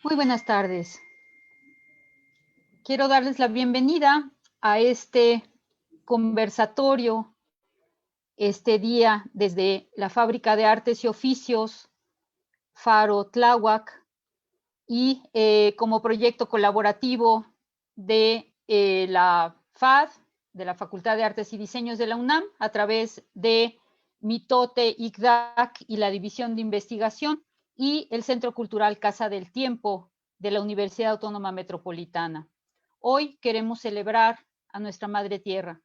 Muy buenas tardes. Quiero darles la bienvenida a este conversatorio, este día desde la Fábrica de Artes y Oficios Faro Tláhuac y como proyecto colaborativo de la FAD, de la Facultad de Artes y Diseños de la UNAM, a través de Mitote, ICDAC y la División de Investigación y el Centro Cultural Casa del Tiempo de la Universidad Autónoma Metropolitana. Hoy queremos celebrar a nuestra Madre Tierra.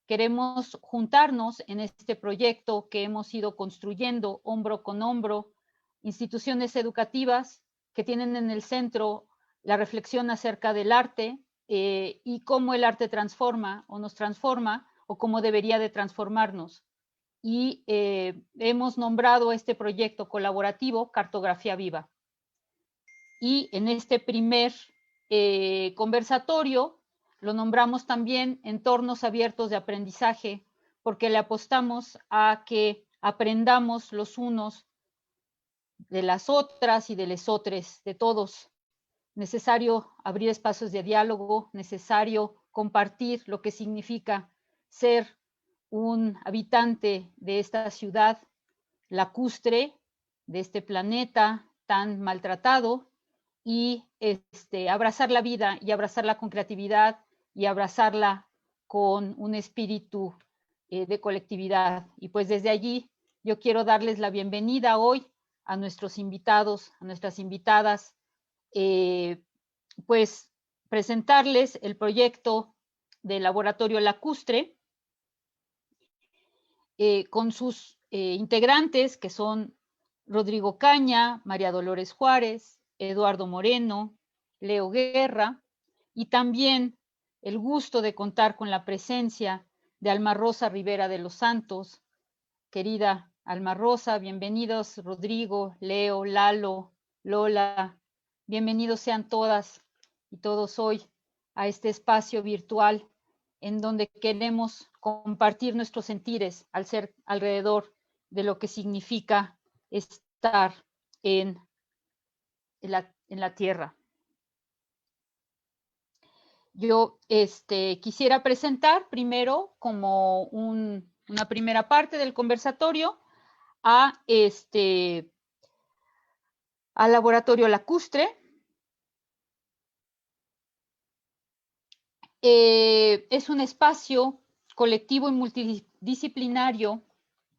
Queremos juntarnos en este proyecto que hemos ido construyendo hombro con hombro, instituciones educativas que tienen en el centro la reflexión acerca del arte y cómo el arte transforma o nos transforma o cómo debería de transformarnos. Y hemos nombrado este proyecto colaborativo Cartografía Viva. Y en este primer conversatorio lo nombramos también entornos abiertos de aprendizaje, porque le apostamos a que aprendamos los unos de las otras y de lesotres, de todos. Necesario abrir espacios de diálogo, necesario compartir lo que significa ser un habitante de esta ciudad lacustre, de este planeta tan maltratado, y abrazar la vida y abrazarla con creatividad y abrazarla con un espíritu de colectividad. Y pues desde allí yo quiero darles la bienvenida hoy a nuestros invitados, a nuestras invitadas, pues presentarles el proyecto del Laboratorio Lacustre con sus integrantes que son Rodrigo Caña, María Dolores Juárez, Eduardo Moreno, Leo Guerra, y también el gusto de contar con la presencia de Alma Rosa Rivera de los Santos. Querida Alma Rosa, bienvenidos Rodrigo, Leo, Lalo, Lola, bienvenidos sean todas y todos hoy a este espacio virtual en donde queremos compartir nuestros sentires al ser alrededor de lo que significa estar en la tierra. Yo quisiera presentar primero como una primera parte del conversatorio al Laboratorio Lacustre. Es un espacio colectivo y multidisciplinario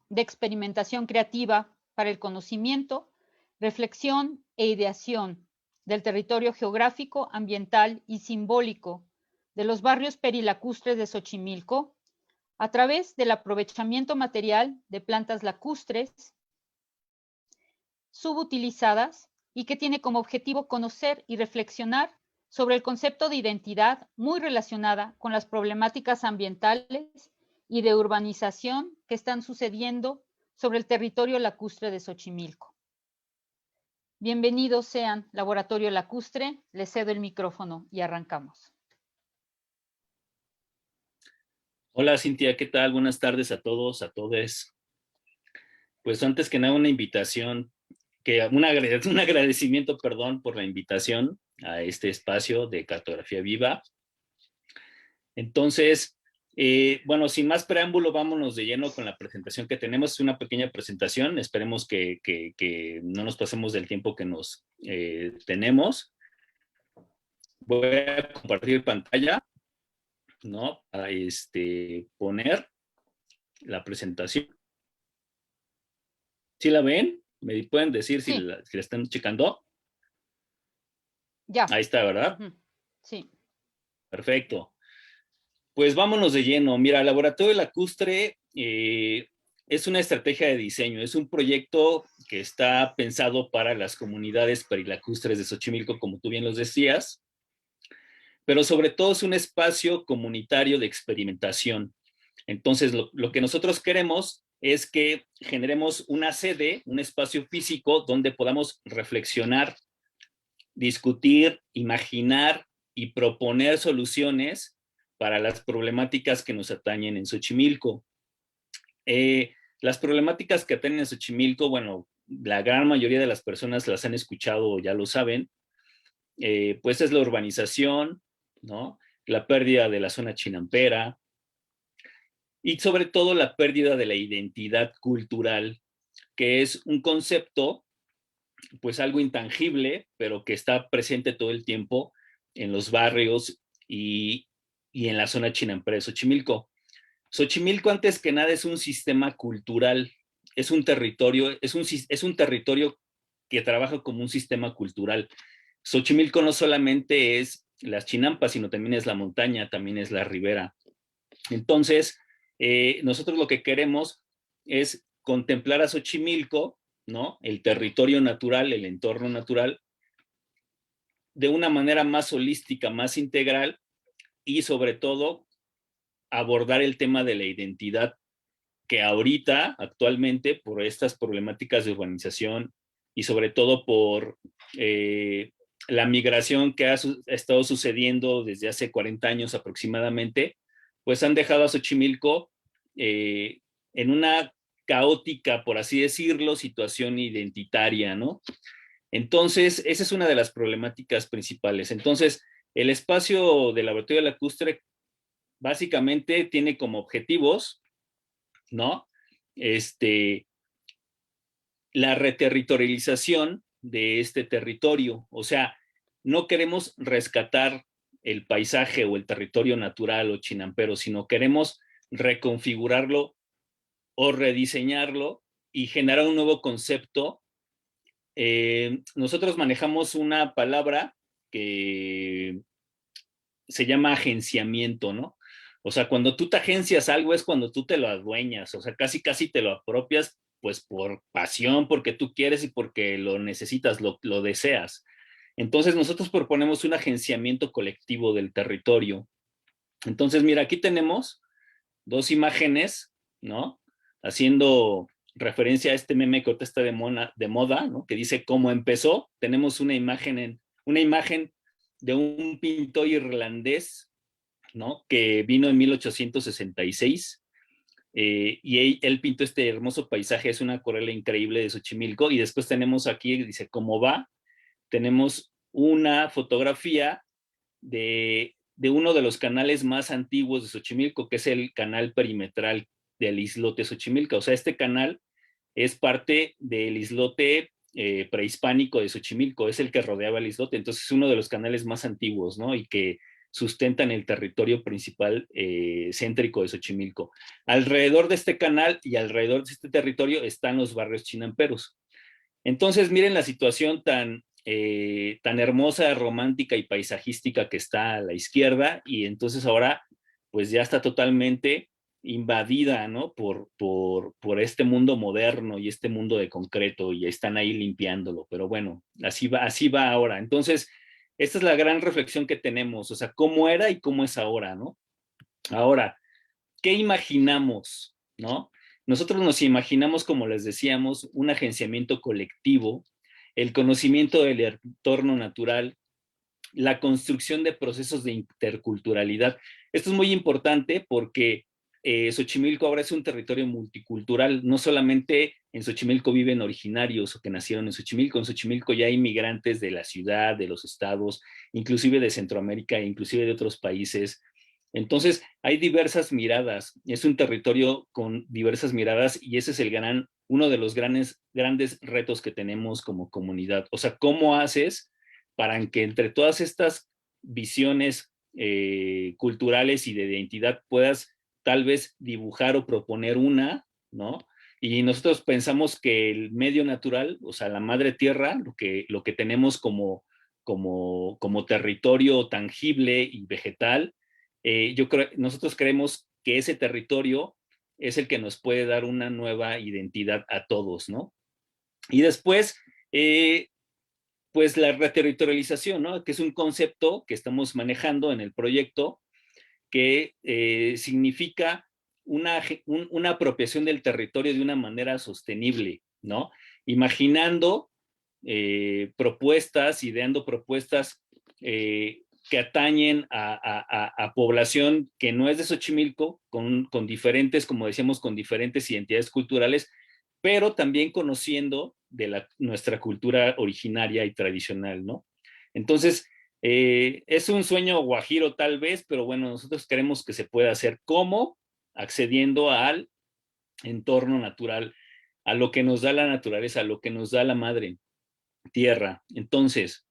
de experimentación creativa para el conocimiento, reflexión e ideación del territorio geográfico, ambiental y simbólico de los barrios perilacustres de Xochimilco a través del aprovechamiento material de plantas lacustres subutilizadas y que tiene como objetivo conocer y reflexionar sobre el concepto de identidad muy relacionada con las problemáticas ambientales y de urbanización que están sucediendo sobre el territorio lacustre de Xochimilco. Bienvenidos sean, Laboratorio Lacustre, les cedo el micrófono y arrancamos. Hola Cintia, ¿qué tal? Buenas tardes a todos, a todes. Pues antes que nada una invitación, un agradecimiento, perdón, por la invitación a este espacio de Cartografía Viva. Entonces, bueno, sin más preámbulo, vámonos de lleno con la presentación que tenemos. Es una pequeña presentación, esperemos que no nos pasemos del tiempo que nos tenemos. Voy a compartir pantalla, ¿no? Para poner la presentación. ¿Sí la ven? ¿Me pueden decir si la están checando? Ya. Ahí está, ¿verdad? Sí. Perfecto. Pues vámonos de lleno. Mira, el Laboratorio Lacustre es una estrategia de diseño, es un proyecto que está pensado para las comunidades perilacustres de Xochimilco, como tú bien los decías, pero sobre todo es un espacio comunitario de experimentación. Entonces, lo que nosotros queremos es que generemos una sede, un espacio físico donde podamos reflexionar, discutir, imaginar y proponer soluciones para las problemáticas que nos atañen en Xochimilco. Las problemáticas que atañen en Xochimilco, bueno, la gran mayoría de las personas las han escuchado o ya lo saben, pues es la urbanización, ¿no? La pérdida de la zona chinampera y sobre todo la pérdida de la identidad cultural, que es un concepto, pues algo intangible, pero que está presente todo el tiempo en los barrios y en la zona chinampera de Xochimilco. Xochimilco, antes que nada, es un sistema cultural, es un territorio, es un territorio que trabaja como un sistema cultural. Xochimilco no solamente es las chinampas, sino también es la montaña, también es la ribera. Entonces, nosotros lo que queremos es contemplar a Xochimilco, ¿no? El territorio natural, el entorno natural, de una manera más holística, más integral y sobre todo abordar el tema de la identidad que ahorita, actualmente, por estas problemáticas de urbanización y sobre todo por la migración que ha estado sucediendo desde hace 40 años aproximadamente, pues han dejado a Xochimilco en una caótica, por así decirlo, situación identitaria, ¿no? Entonces, esa es una de las problemáticas principales. Entonces, el espacio del Laboratorio Lacustre básicamente tiene como objetivos, ¿no? Este, la reterritorialización de este territorio. O sea, no queremos rescatar el paisaje o el territorio natural o chinampero, sino queremos reconfigurarlo o rediseñarlo y generar un nuevo concepto. Nosotros manejamos una palabra que se llama agenciamiento, ¿no? O sea, cuando tú te agencias algo es cuando tú te lo adueñas, o sea, casi casi te lo apropias pues por pasión, porque tú quieres y porque lo necesitas, lo deseas. Entonces nosotros proponemos un agenciamiento colectivo del territorio. Entonces, mira, aquí tenemos dos imágenes, ¿no? Haciendo referencia a este meme que ahorita está de moda, ¿no? Que dice cómo empezó. Tenemos una imagen de un pintor irlandés, ¿no? Que vino en 1866 y él pintó este hermoso paisaje, es una acuarela increíble de Xochimilco. Y después tenemos aquí, dice, ¿cómo va? Tenemos una fotografía de uno de los canales más antiguos de Xochimilco, que es el canal perimetral del islote Xochimilco. O sea, este canal es parte del islote prehispánico de Xochimilco, es el que rodeaba el islote, entonces es uno de los canales más antiguos, ¿no? Y que sustentan el territorio principal céntrico de Xochimilco. Alrededor de este canal y alrededor de este territorio están los barrios chinamperos. Entonces, miren la situación tan hermosa, romántica y paisajística que está a la izquierda, y entonces ahora pues ya está totalmente invadida, ¿no? Por este mundo moderno y este mundo de concreto, y están ahí limpiándolo, pero bueno, así va ahora. Entonces, esta es la gran reflexión que tenemos, o sea, cómo era y cómo es ahora, ¿no? Ahora, ¿qué imaginamos, no? Nosotros nos imaginamos, como les decíamos, un agenciamiento colectivo, el conocimiento del entorno natural, la construcción de procesos de interculturalidad. Esto es muy importante porque Xochimilco ahora es un territorio multicultural. No solamente en Xochimilco viven originarios o que nacieron en Xochimilco ya hay migrantes de la ciudad, de los estados, inclusive de Centroamérica, inclusive de otros países. Entonces, hay diversas miradas, es un territorio con diversas miradas y ese es uno de los grandes retos que tenemos como comunidad. O sea, ¿cómo haces para que entre todas estas visiones culturales y de identidad puedas tal vez dibujar o proponer una, ¿no? Y nosotros pensamos que el medio natural, o sea, la madre tierra, lo que tenemos como territorio tangible y vegetal, nosotros creemos que ese territorio es el que nos puede dar una nueva identidad a todos, ¿no? Y después, pues la reterritorialización, ¿no? Que es un concepto que estamos manejando en el proyecto que significa una apropiación del territorio de una manera sostenible, ¿no? Imaginando propuestas, ideando propuestas que atañen a población que no es de Xochimilco, con diferentes, como decíamos, con diferentes identidades culturales, pero también conociendo de nuestra cultura originaria y tradicional, ¿no? Entonces, Es un sueño guajiro tal vez, pero bueno, nosotros queremos que se pueda hacer. ¿Cómo? Accediendo al entorno natural, a lo que nos da la naturaleza, a lo que nos da la madre tierra. Entonces,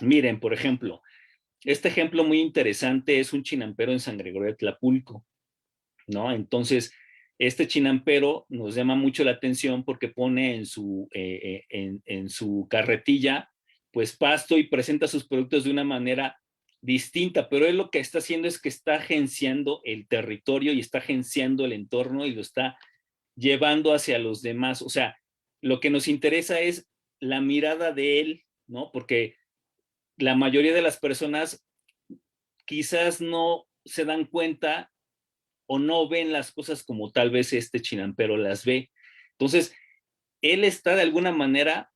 miren, por ejemplo, este ejemplo muy interesante es un chinampero en San Gregorio de Tlapulco, ¿no? Entonces, este chinampero nos llama mucho la atención porque pone en su carretilla, pues pasto y presenta sus productos de una manera distinta, pero él lo que está haciendo es que está agenciando el territorio y está agenciando el entorno y lo está llevando hacia los demás. O sea, lo que nos interesa es la mirada de él, ¿no? Porque la mayoría de las personas quizás no se dan cuenta o no ven las cosas como tal vez este chinampero las ve. Entonces, él está de alguna manera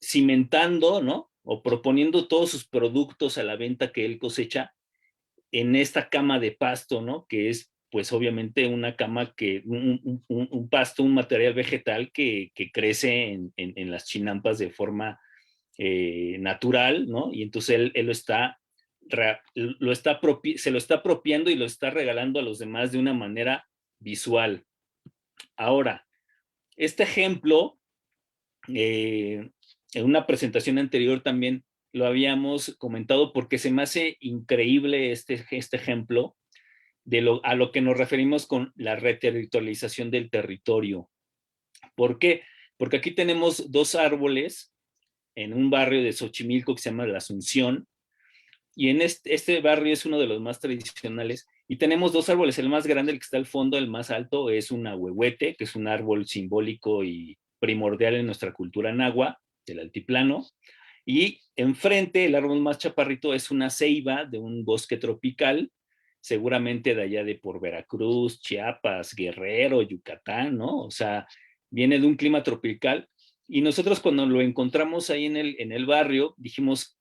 cimentando, ¿no? O proponiendo todos sus productos a la venta que él cosecha en esta cama de pasto, ¿no? Que es, pues obviamente, una cama que, un pasto, un material vegetal que crece en las chinampas de forma natural, ¿no? Y entonces él se lo está apropiando y lo está regalando a los demás de una manera visual. Ahora, este ejemplo, en una presentación anterior también lo habíamos comentado porque se me hace increíble este ejemplo a lo que nos referimos con la reterritorialización del territorio. ¿Por qué? Porque aquí tenemos dos árboles en un barrio de Xochimilco que se llama La Asunción, y en este barrio es uno de los más tradicionales, y tenemos dos árboles, el más grande, el que está al fondo, el más alto, es un ahuehuete, que es un árbol simbólico y primordial en nuestra cultura nahua, del altiplano, y enfrente, el árbol más chaparrito es una ceiba de un bosque tropical, seguramente de allá de por Veracruz, Chiapas, Guerrero, Yucatán, ¿no? O sea, viene de un clima tropical, y nosotros cuando lo encontramos ahí en el barrio, dijimos,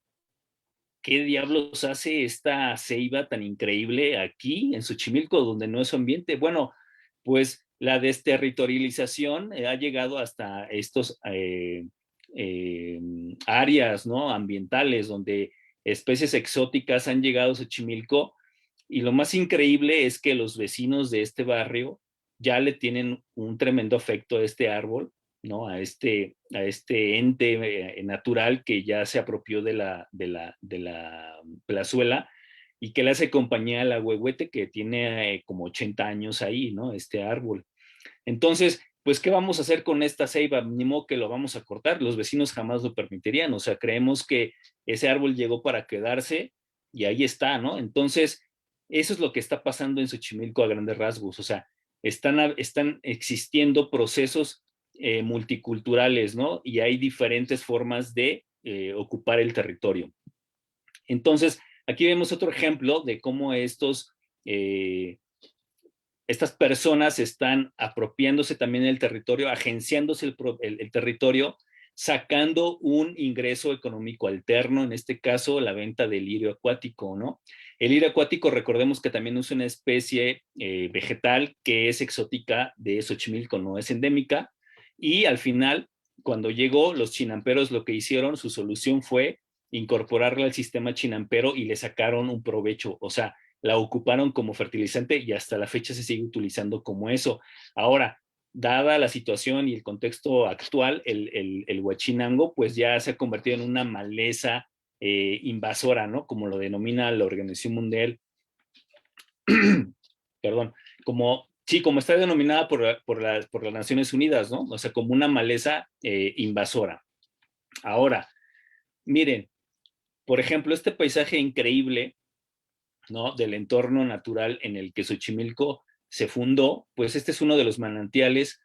¿qué diablos hace esta ceiba tan increíble aquí en Xochimilco, donde no es su ambiente? Bueno, pues la desterritorialización ha llegado hasta estos áreas, ¿no? Ambientales donde especies exóticas han llegado a Xochimilco, y lo más increíble es que los vecinos de este barrio ya le tienen un tremendo afecto a este árbol, ¿no? A este ente natural que ya se apropió de la plazuela y que le hace compañía al ahuehuete que tiene como 80 años ahí, ¿no? Este árbol. Entonces, pues, ¿qué vamos a hacer con esta ceiba? Ni modo que lo vamos a cortar, los vecinos jamás lo permitirían, o sea, creemos que ese árbol llegó para quedarse y ahí está, ¿no? Entonces, eso es lo que está pasando en Xochimilco a grandes rasgos, o sea, están existiendo procesos multiculturales, ¿no? Y hay diferentes formas de ocupar el territorio. Entonces, aquí vemos otro ejemplo de cómo estas personas están apropiándose también del territorio, agenciándose el territorio, sacando un ingreso económico alterno, en este caso la venta del lirio acuático, ¿no? El lirio acuático, recordemos que también es una especie vegetal que es exótica de Xochimilco, no es endémica, y al final, cuando llegó, los chinamperos lo que hicieron, su solución fue incorporarla al sistema chinampero y le sacaron un provecho, o sea, la ocuparon como fertilizante y hasta la fecha se sigue utilizando como eso. Ahora, dada la situación y el contexto actual, el huachinango pues ya se ha convertido en una maleza invasora, ¿no? Como lo denomina la Organización Mundial, perdón, como está denominada por las Naciones Unidas, ¿no? O sea, como una maleza invasora. Ahora, miren, por ejemplo, este paisaje increíble, ¿no? Del entorno natural en el que Xochimilco se fundó, pues este es uno de los manantiales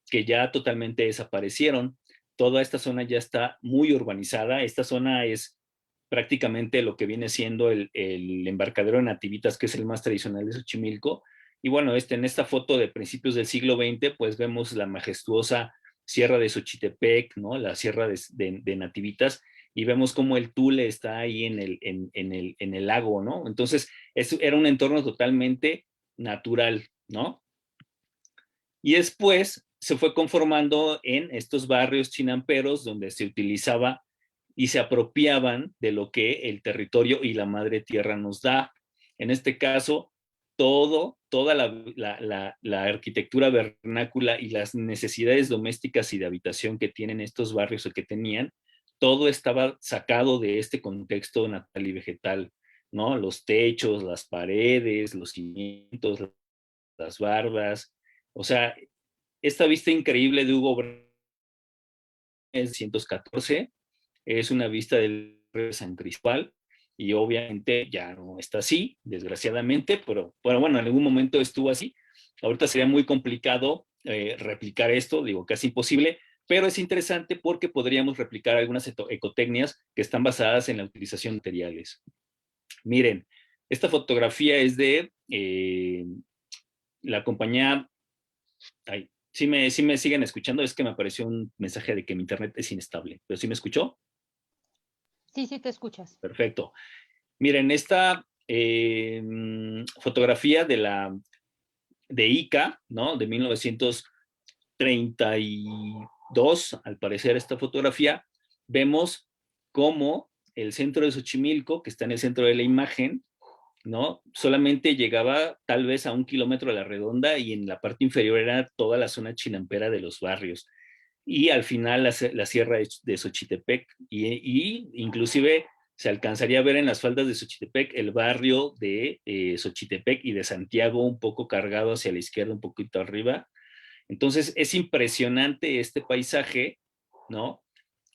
que ya totalmente desaparecieron. Toda esta zona ya está muy urbanizada. Esta zona es prácticamente lo que viene siendo el embarcadero de Nativitas, que es el más tradicional de Xochimilco. Y bueno, en esta foto de principios del siglo XX, pues vemos la majestuosa Sierra de Xochitepec, ¿no? La Sierra de Nativitas, y vemos cómo el Tule está ahí en el lago, ¿no? Entonces, era un entorno totalmente natural, ¿no? Y después se fue conformando en estos barrios chinamperos donde se utilizaba y se apropiaban de lo que el territorio y la madre tierra nos da. En este caso, toda la arquitectura vernácula y las necesidades domésticas y de habitación que tienen estos barrios o que tenían, todo estaba sacado de este contexto natural y vegetal, ¿no? Los techos, las paredes, los cimientos, las bardas, o sea, esta vista increíble de Hugo Bremer 1914 es una vista del San Cristóbal y obviamente ya no está así, desgraciadamente, pero bueno, en algún momento estuvo así. Ahorita sería muy complicado replicar esto, digo, casi imposible, pero es interesante porque podríamos replicar algunas ecotecnias que están basadas en la utilización de materiales. Miren, esta fotografía es de la compañía. Ay, sí me siguen escuchando, es que me apareció un mensaje de que mi internet es inestable, pero ¿sí me escuchó? Sí, sí, te escuchas. Perfecto. Miren, esta fotografía de ICA, ¿no? De 1932, al parecer esta fotografía, vemos cómo el centro de Xochimilco, que está en el centro de la imagen, ¿no? Solamente llegaba tal vez a 1 kilómetro a la redonda y en la parte inferior era toda la zona chinampera de los barrios. Y al final la sierra de Xochitepec y inclusive se alcanzaría a ver en las faldas de Xochitepec el barrio de Xochitepec y de Santiago un poco cargado hacia la izquierda, un poquito arriba. Entonces es impresionante este paisaje, ¿no?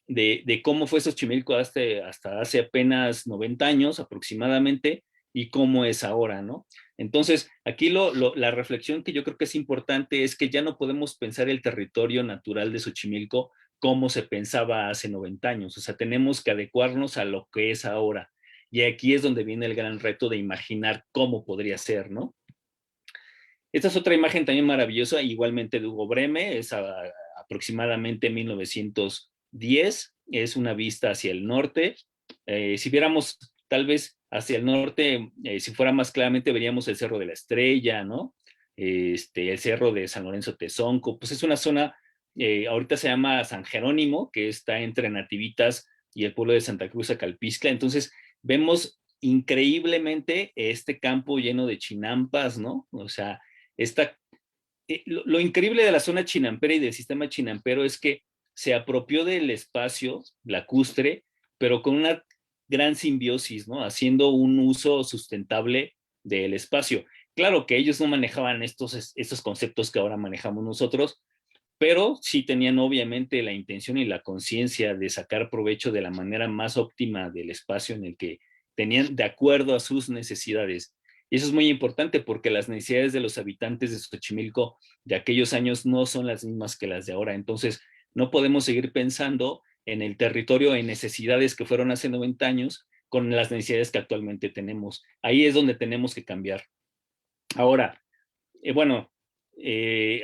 De cómo fue Xochimilco hasta hace apenas 90 años aproximadamente y cómo es ahora, ¿no? Entonces, aquí la reflexión que yo creo que es importante es que ya no podemos pensar el territorio natural de Xochimilco como se pensaba hace 90 años, o sea, tenemos que adecuarnos a lo que es ahora. Y aquí es donde viene el gran reto de imaginar cómo podría ser, ¿no? Esta es otra imagen también maravillosa, igualmente de Hugo Breme, es aproximadamente 1910, es una vista hacia el norte. Si viéramos tal vez hacia el norte, si fuera más claramente, veríamos el Cerro de la Estrella, ¿no? El Cerro de San Lorenzo Tezonco, pues es una zona, ahorita se llama San Jerónimo, que está entre Nativitas y el pueblo de Santa Cruz, Acalpizcla. Entonces, vemos increíblemente este campo lleno de chinampas, ¿no? O sea, esta, lo increíble de la zona chinampera y del sistema chinampero es que se apropió del espacio lacustre, pero con una gran simbiosis, ¿no? Haciendo un uso sustentable del espacio. Claro que ellos no manejaban estos conceptos que ahora manejamos nosotros, pero sí tenían obviamente la intención y la conciencia de sacar provecho de la manera más óptima del espacio en el que tenían de acuerdo a sus necesidades. Y eso es muy importante porque las necesidades de los habitantes de Xochimilco de aquellos años no son las mismas que las de ahora. Entonces, no podemos seguir pensando en el territorio en necesidades que fueron hace 90 años con las necesidades que actualmente tenemos. Ahí es donde tenemos que cambiar. Ahora, bueno,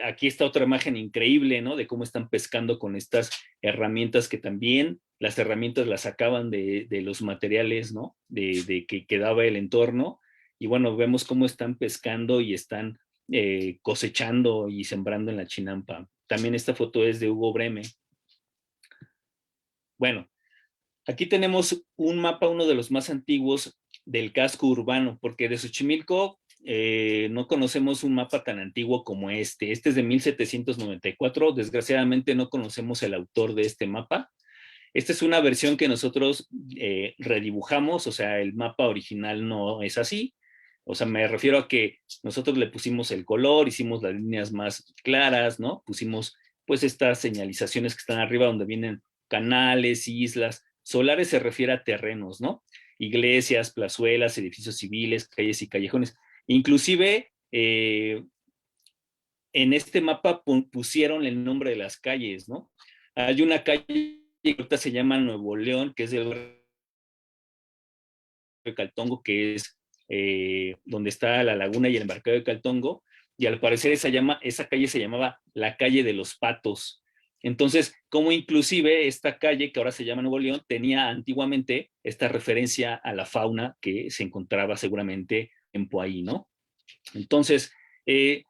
aquí está otra imagen increíble, ¿no? De cómo están pescando con estas herramientas que también las herramientas las sacaban de los materiales, ¿no? De que quedaba el entorno. Y bueno, vemos cómo están pescando y están cosechando y sembrando en la chinampa. También esta foto es de Hugo Breme. Bueno, aquí tenemos un mapa, uno de los más antiguos del casco urbano, porque de Xochimilco no conocemos un mapa tan antiguo como este. Este es de 1794. Desgraciadamente no conocemos el autor de este mapa. Esta es una versión que nosotros redibujamos, o sea, el mapa original no es así. O sea, me refiero a que nosotros le pusimos el color, hicimos las líneas más claras, ¿no? Pusimos pues estas señalizaciones que están arriba donde vienen canales, islas. Solares se refiere a terrenos, ¿no? Iglesias, plazuelas, edificios civiles, calles y callejones. Inclusive en este mapa pusieron el nombre de las calles, ¿no? Hay una calle que ahorita se llama Nuevo León, que es del barrio de Caltongo, que es donde está la laguna y el embarcadero de Caltongo, y al parecer esa calle se llamaba la calle de los Patos. Entonces, como inclusive esta calle, que ahora se llama Nuevo León, tenía antiguamente esta referencia a la fauna que se encontraba seguramente en Poahí, ¿no? Entonces, eh,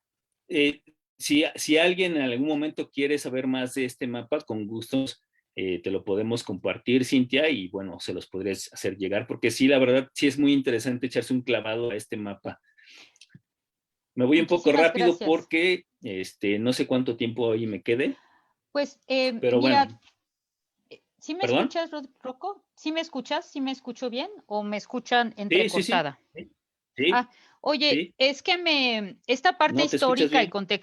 si alguien en algún momento quiere saber más de este mapa, con gusto te lo podemos compartir, Cintia, y bueno, se los podrías hacer llegar, porque sí, la verdad, sí es muy interesante echarse un clavado a este mapa. Me voy un poco Muchísimas rápido gracias. porque no sé cuánto tiempo ahí me quede, Pues pero bueno, mira, ¿sí me ¿perdón? escuchas, Rocco? ¿Sí me escuchas? ¿Sí me escucho bien o me escuchan Sí, sí, sí, entrecortada? sí, Ah, oye, sí, es que esta parte no, te escuchas histórica bien.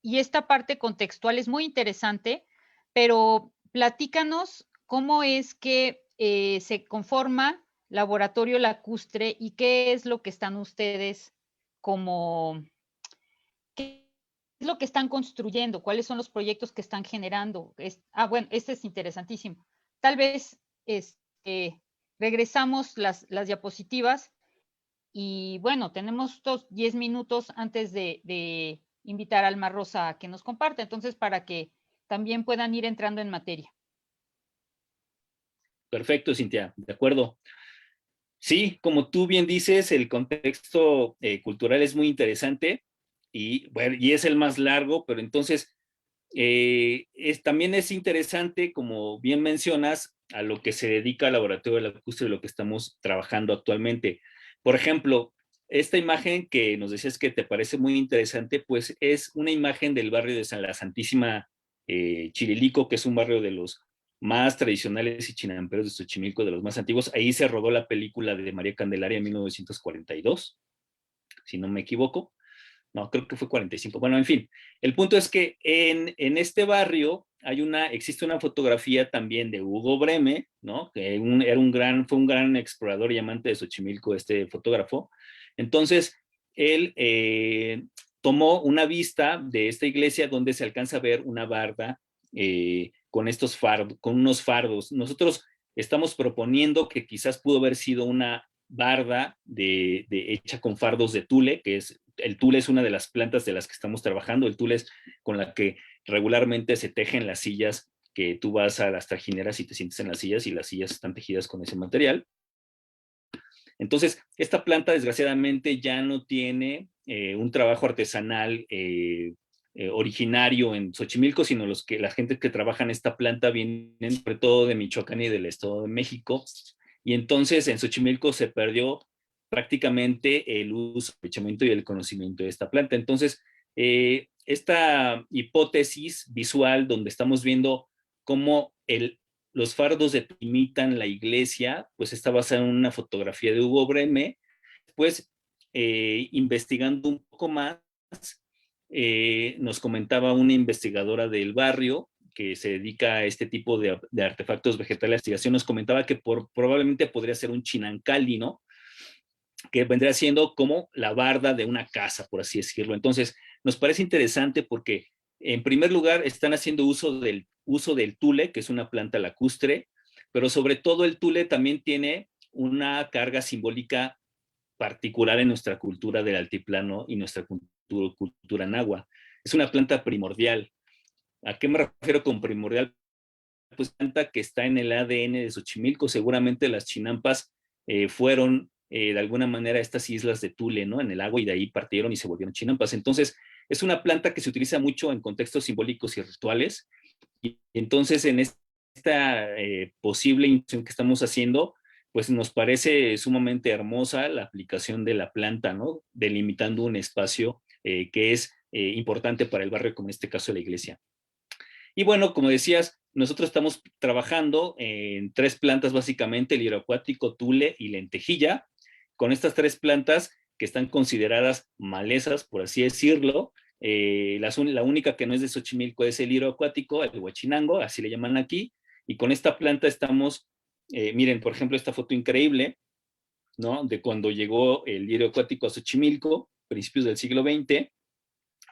y esta parte contextual es muy interesante, pero platícanos cómo es que se conforma Laboratorio Lacustre y qué es lo que están ustedes como, qué es lo que están construyendo, cuáles son los proyectos que están generando. Bueno, este es interesantísimo. Tal vez regresamos las diapositivas y bueno, tenemos 10 minutos antes de invitar a Alma Rosa a que nos comparta, entonces para que también puedan ir entrando en materia. Perfecto, Cintia, de acuerdo. Sí, como tú bien dices, el contexto cultural es muy interesante y, bueno, y es el más largo, pero entonces también es interesante, como bien mencionas, a lo que se dedica el Laboratorio de la Lacustre y lo que estamos trabajando actualmente. Por ejemplo, esta imagen que nos decías que te parece muy interesante, pues es una imagen del barrio de la Santísima Chililico, que es un barrio de los más tradicionales y chinamperos de Xochimilco, de los más antiguos. Ahí se rodó la película de María Candelaria en 1942, si no me equivoco. No, creo que fue 45. Bueno, en fin, el punto es que en este barrio existe una fotografía también de Hugo Breme, ¿no? Que fue un gran explorador y amante de Xochimilco, este fotógrafo. Entonces, él tomó una vista de esta iglesia donde se alcanza a ver una barda con estos fardos, con unos fardos. Nosotros estamos proponiendo que quizás pudo haber sido una barda hecha con fardos de tule, el tule es una de las plantas de las que estamos trabajando, el tule es con la que regularmente se tejen las sillas, que tú vas a las trajineras y te sientes en las sillas y las sillas están tejidas con ese material. Entonces, esta planta desgraciadamente ya no tiene un trabajo artesanal originario en Xochimilco, sino la gente que trabaja en esta planta vienen sobre todo de Michoacán y del Estado de México. Y entonces en Xochimilco se perdió prácticamente el uso, el aprovechamiento y el conocimiento de esta planta. Entonces, esta hipótesis visual donde estamos viendo cómo los fardos imitan la iglesia, pues está basada en una fotografía de Hugo Breme. Pues investigando un poco más, nos comentaba una investigadora del barrio que se dedica a este tipo de artefactos vegetales de investigación, nos comentaba que probablemente podría ser un chinancali, ¿no? Que vendría siendo como la barda de una casa, por así decirlo. Entonces, nos parece interesante porque, en primer lugar, están haciendo uso del tule, que es una planta lacustre, pero sobre todo el tule también tiene una carga simbólica particular en nuestra cultura del altiplano y nuestra cultura náhuatl. Es una planta primordial. ¿A qué me refiero con primordial? Pues planta que está en el ADN de Xochimilco. Seguramente las chinampas fueron de alguna manera estas islas de Tule, ¿no? En el agua y de ahí partieron y se volvieron chinampas. Entonces, es una planta que se utiliza mucho en contextos simbólicos y rituales. Y entonces, en esta posible intención que estamos haciendo, pues nos parece sumamente hermosa la aplicación de la planta, ¿no? Delimitando un espacio que es importante para el barrio, como en este caso la iglesia. Y bueno, como decías, nosotros estamos trabajando en tres plantas básicamente, el hieroacuático, tule y lentejilla, con estas tres plantas que están consideradas malezas, por así decirlo. La única que no es de Xochimilco es el hieroacuático, el huachinango, así le llaman aquí, y con esta planta estamos, miren, por ejemplo, esta foto increíble, ¿no? De cuando llegó el hieroacuático a Xochimilco, principios del siglo XX,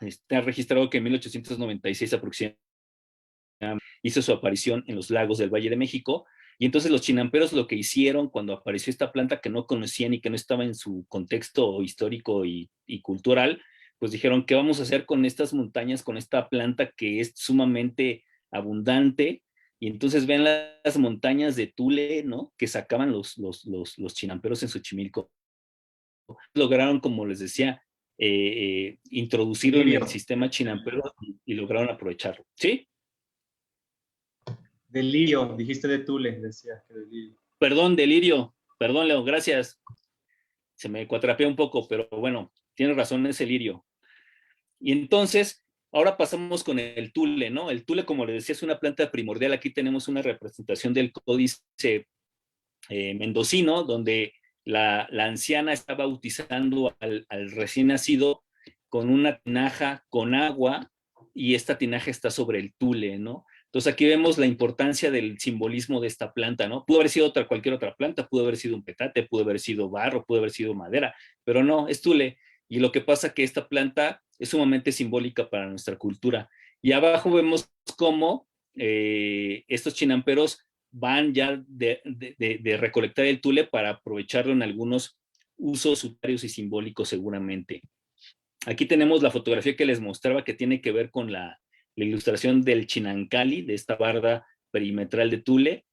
está registrado que en 1896 aproximadamente hizo su aparición en los lagos del Valle de México. Y entonces los chinamperos lo que hicieron cuando apareció esta planta que no conocían y que no estaba en su contexto histórico y cultural, pues dijeron, ¿qué vamos a hacer con estas montañas, con esta planta que es sumamente abundante? Y entonces ven las montañas de Tule, ¿no? Que sacaban los chinamperos en Xochimilco. Lograron, como les decía, introducirlo en el sistema chinampero y lograron aprovecharlo. ¿Sí? Del lirio, dijiste de Tule, decía que del lirio. Perdón, delirio. Perdón, Leo, gracias. Se me cuatrapeó un poco, pero bueno, tienes razón, es el lirio. Y entonces, ahora pasamos con el tule, ¿no? El tule, como les decía, es una planta primordial. Aquí tenemos una representación del códice mendocino, donde la anciana está bautizando al recién nacido con una tinaja con agua y esta tinaja está sobre el tule, ¿no? Entonces aquí vemos la importancia del simbolismo de esta planta, ¿no? Pudo haber sido cualquier otra planta, pudo haber sido un petate, pudo haber sido barro, pudo haber sido madera, pero no, es tule. Y lo que pasa es que esta planta es sumamente simbólica para nuestra cultura. Y abajo vemos cómo estos chinamperos van ya de recolectar el tule para aprovecharlo en algunos usos utilitarios y simbólicos seguramente. Aquí tenemos la fotografía que les mostraba que tiene que ver con la ilustración del chinancali, de esta barda perimetral de tule.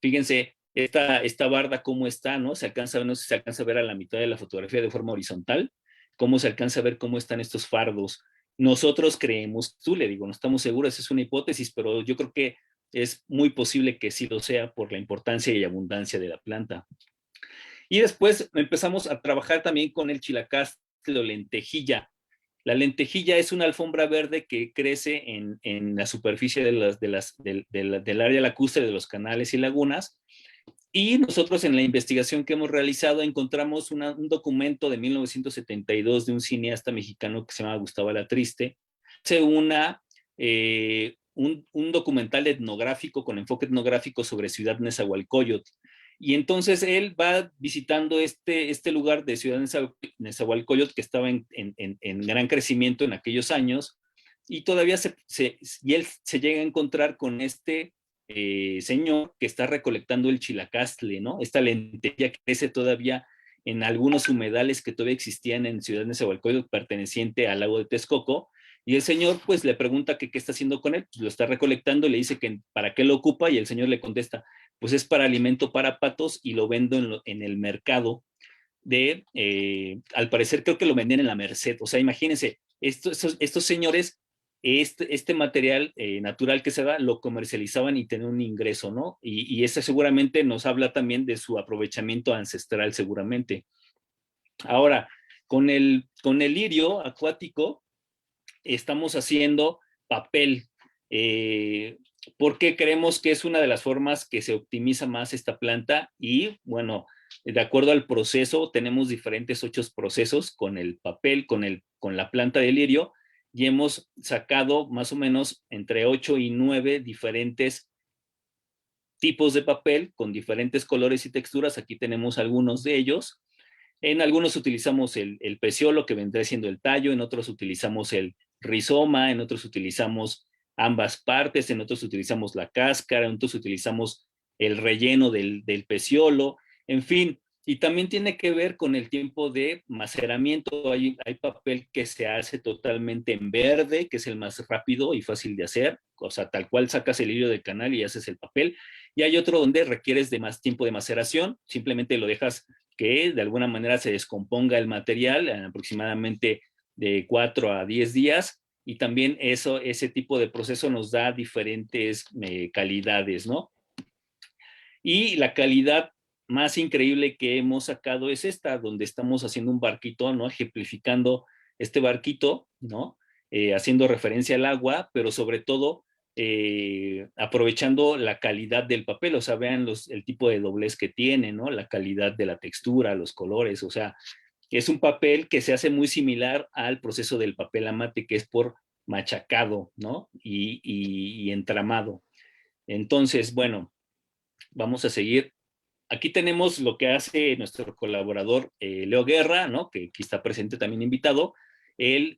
Fíjense, esta barda cómo está, ¿no? Se alcanza, no sé si se alcanza a ver a la mitad de la fotografía de forma horizontal, cómo se alcanza a ver cómo están estos fardos. Nosotros creemos tule, digo, no estamos seguros, es una hipótesis, pero yo creo que es muy posible que sí lo sea por la importancia y abundancia de la planta. Y después empezamos a trabajar también con el chilacastle o lentejilla. La lentejilla es una alfombra verde que crece en la superficie del área lacustre de los canales y lagunas. Y nosotros en la investigación que hemos realizado encontramos un documento de 1972 de un cineasta mexicano que se llama Gustavo Alatriste. Hace un documental etnográfico con enfoque etnográfico sobre Ciudad Nezahualcóyotl. Y entonces él va visitando este lugar de Ciudad Nezahualcóyotl que estaba en gran crecimiento en aquellos años y todavía y él se llega a encontrar con este señor que está recolectando el chilacastle, ¿no? Esta lenteja que crece todavía en algunos humedales que todavía existían en Ciudad Nezahualcóyotl perteneciente al lago de Texcoco. Y el señor pues le pregunta que qué está haciendo con él, pues lo está recolectando, le dice que para qué lo ocupa y el señor le contesta, pues es para alimento para patos y lo vendo en el mercado al parecer creo que lo vendían en la Merced, o sea, imagínense, estos señores, este material natural que se da, lo comercializaban y tenían un ingreso, ¿no? Y ese seguramente nos habla también de su aprovechamiento ancestral, seguramente. Ahora, con el lirio acuático, estamos haciendo papel, porque creemos que es una de las formas que se optimiza más esta planta y bueno, de acuerdo al proceso, tenemos diferentes 8 procesos con el papel, con la planta de lirio y hemos sacado más o menos entre 8 y 9 diferentes tipos de papel con diferentes colores y texturas. Aquí tenemos algunos de ellos. En algunos utilizamos el peciolo, que vendría siendo el tallo, en otros utilizamos el rizoma, en otros utilizamos ambas partes, en otros utilizamos la cáscara, en otros utilizamos el relleno del peciolo, en fin. Y también tiene que ver con el tiempo de maceramiento. Hay papel que se hace totalmente en verde, que es el más rápido y fácil de hacer, o sea, tal cual sacas el hilo del canal y haces el papel. Y hay otro donde requieres de más tiempo de maceración, simplemente lo dejas que de alguna manera se descomponga el material en aproximadamente de 4 a 10 días y también ese tipo de proceso nos da diferentes calidades, ¿no? Y la calidad más increíble que hemos sacado es esta, donde estamos haciendo un barquito, ¿no? Ejemplificando este barquito, ¿no? Haciendo referencia al agua, pero sobre todo aprovechando la calidad del papel, o sea, vean el tipo de doblez que tiene, ¿no? La calidad de la textura, los colores, o sea, es un papel que se hace muy similar al proceso del papel amate, que es por machacado, ¿no? Y entramado. Entonces, bueno, vamos a seguir. Aquí tenemos lo que hace nuestro colaborador Leo Guerra, ¿no? Que aquí está presente también invitado. Él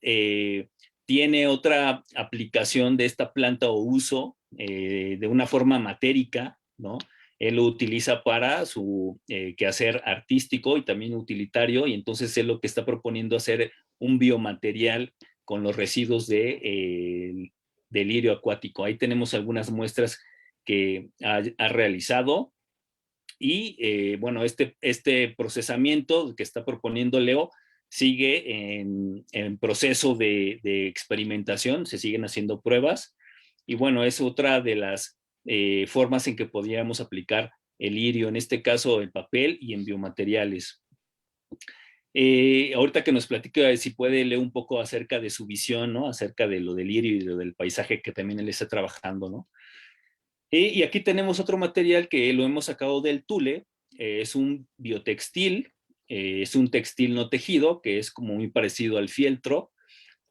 tiene otra aplicación de esta planta o uso de una forma matérica, ¿no? Él lo utiliza para su quehacer artístico y también utilitario, y entonces él lo que está proponiendo hacer un biomaterial con los residuos de lirio acuático. Ahí tenemos algunas muestras que ha realizado y bueno, este procesamiento que está proponiendo Leo sigue en proceso de experimentación, se siguen haciendo pruebas y bueno, es otra de las formas en que podíamos aplicar el lirio, en este caso en papel y en biomateriales. Ahorita que nos platique, si puede leer un poco acerca de su visión, ¿no? Acerca de lo del lirio y lo del paisaje que también él está trabajando, ¿no? Y aquí tenemos otro material que lo hemos sacado del tule, es un biotextil, es un textil no tejido, que es como muy parecido al fieltro.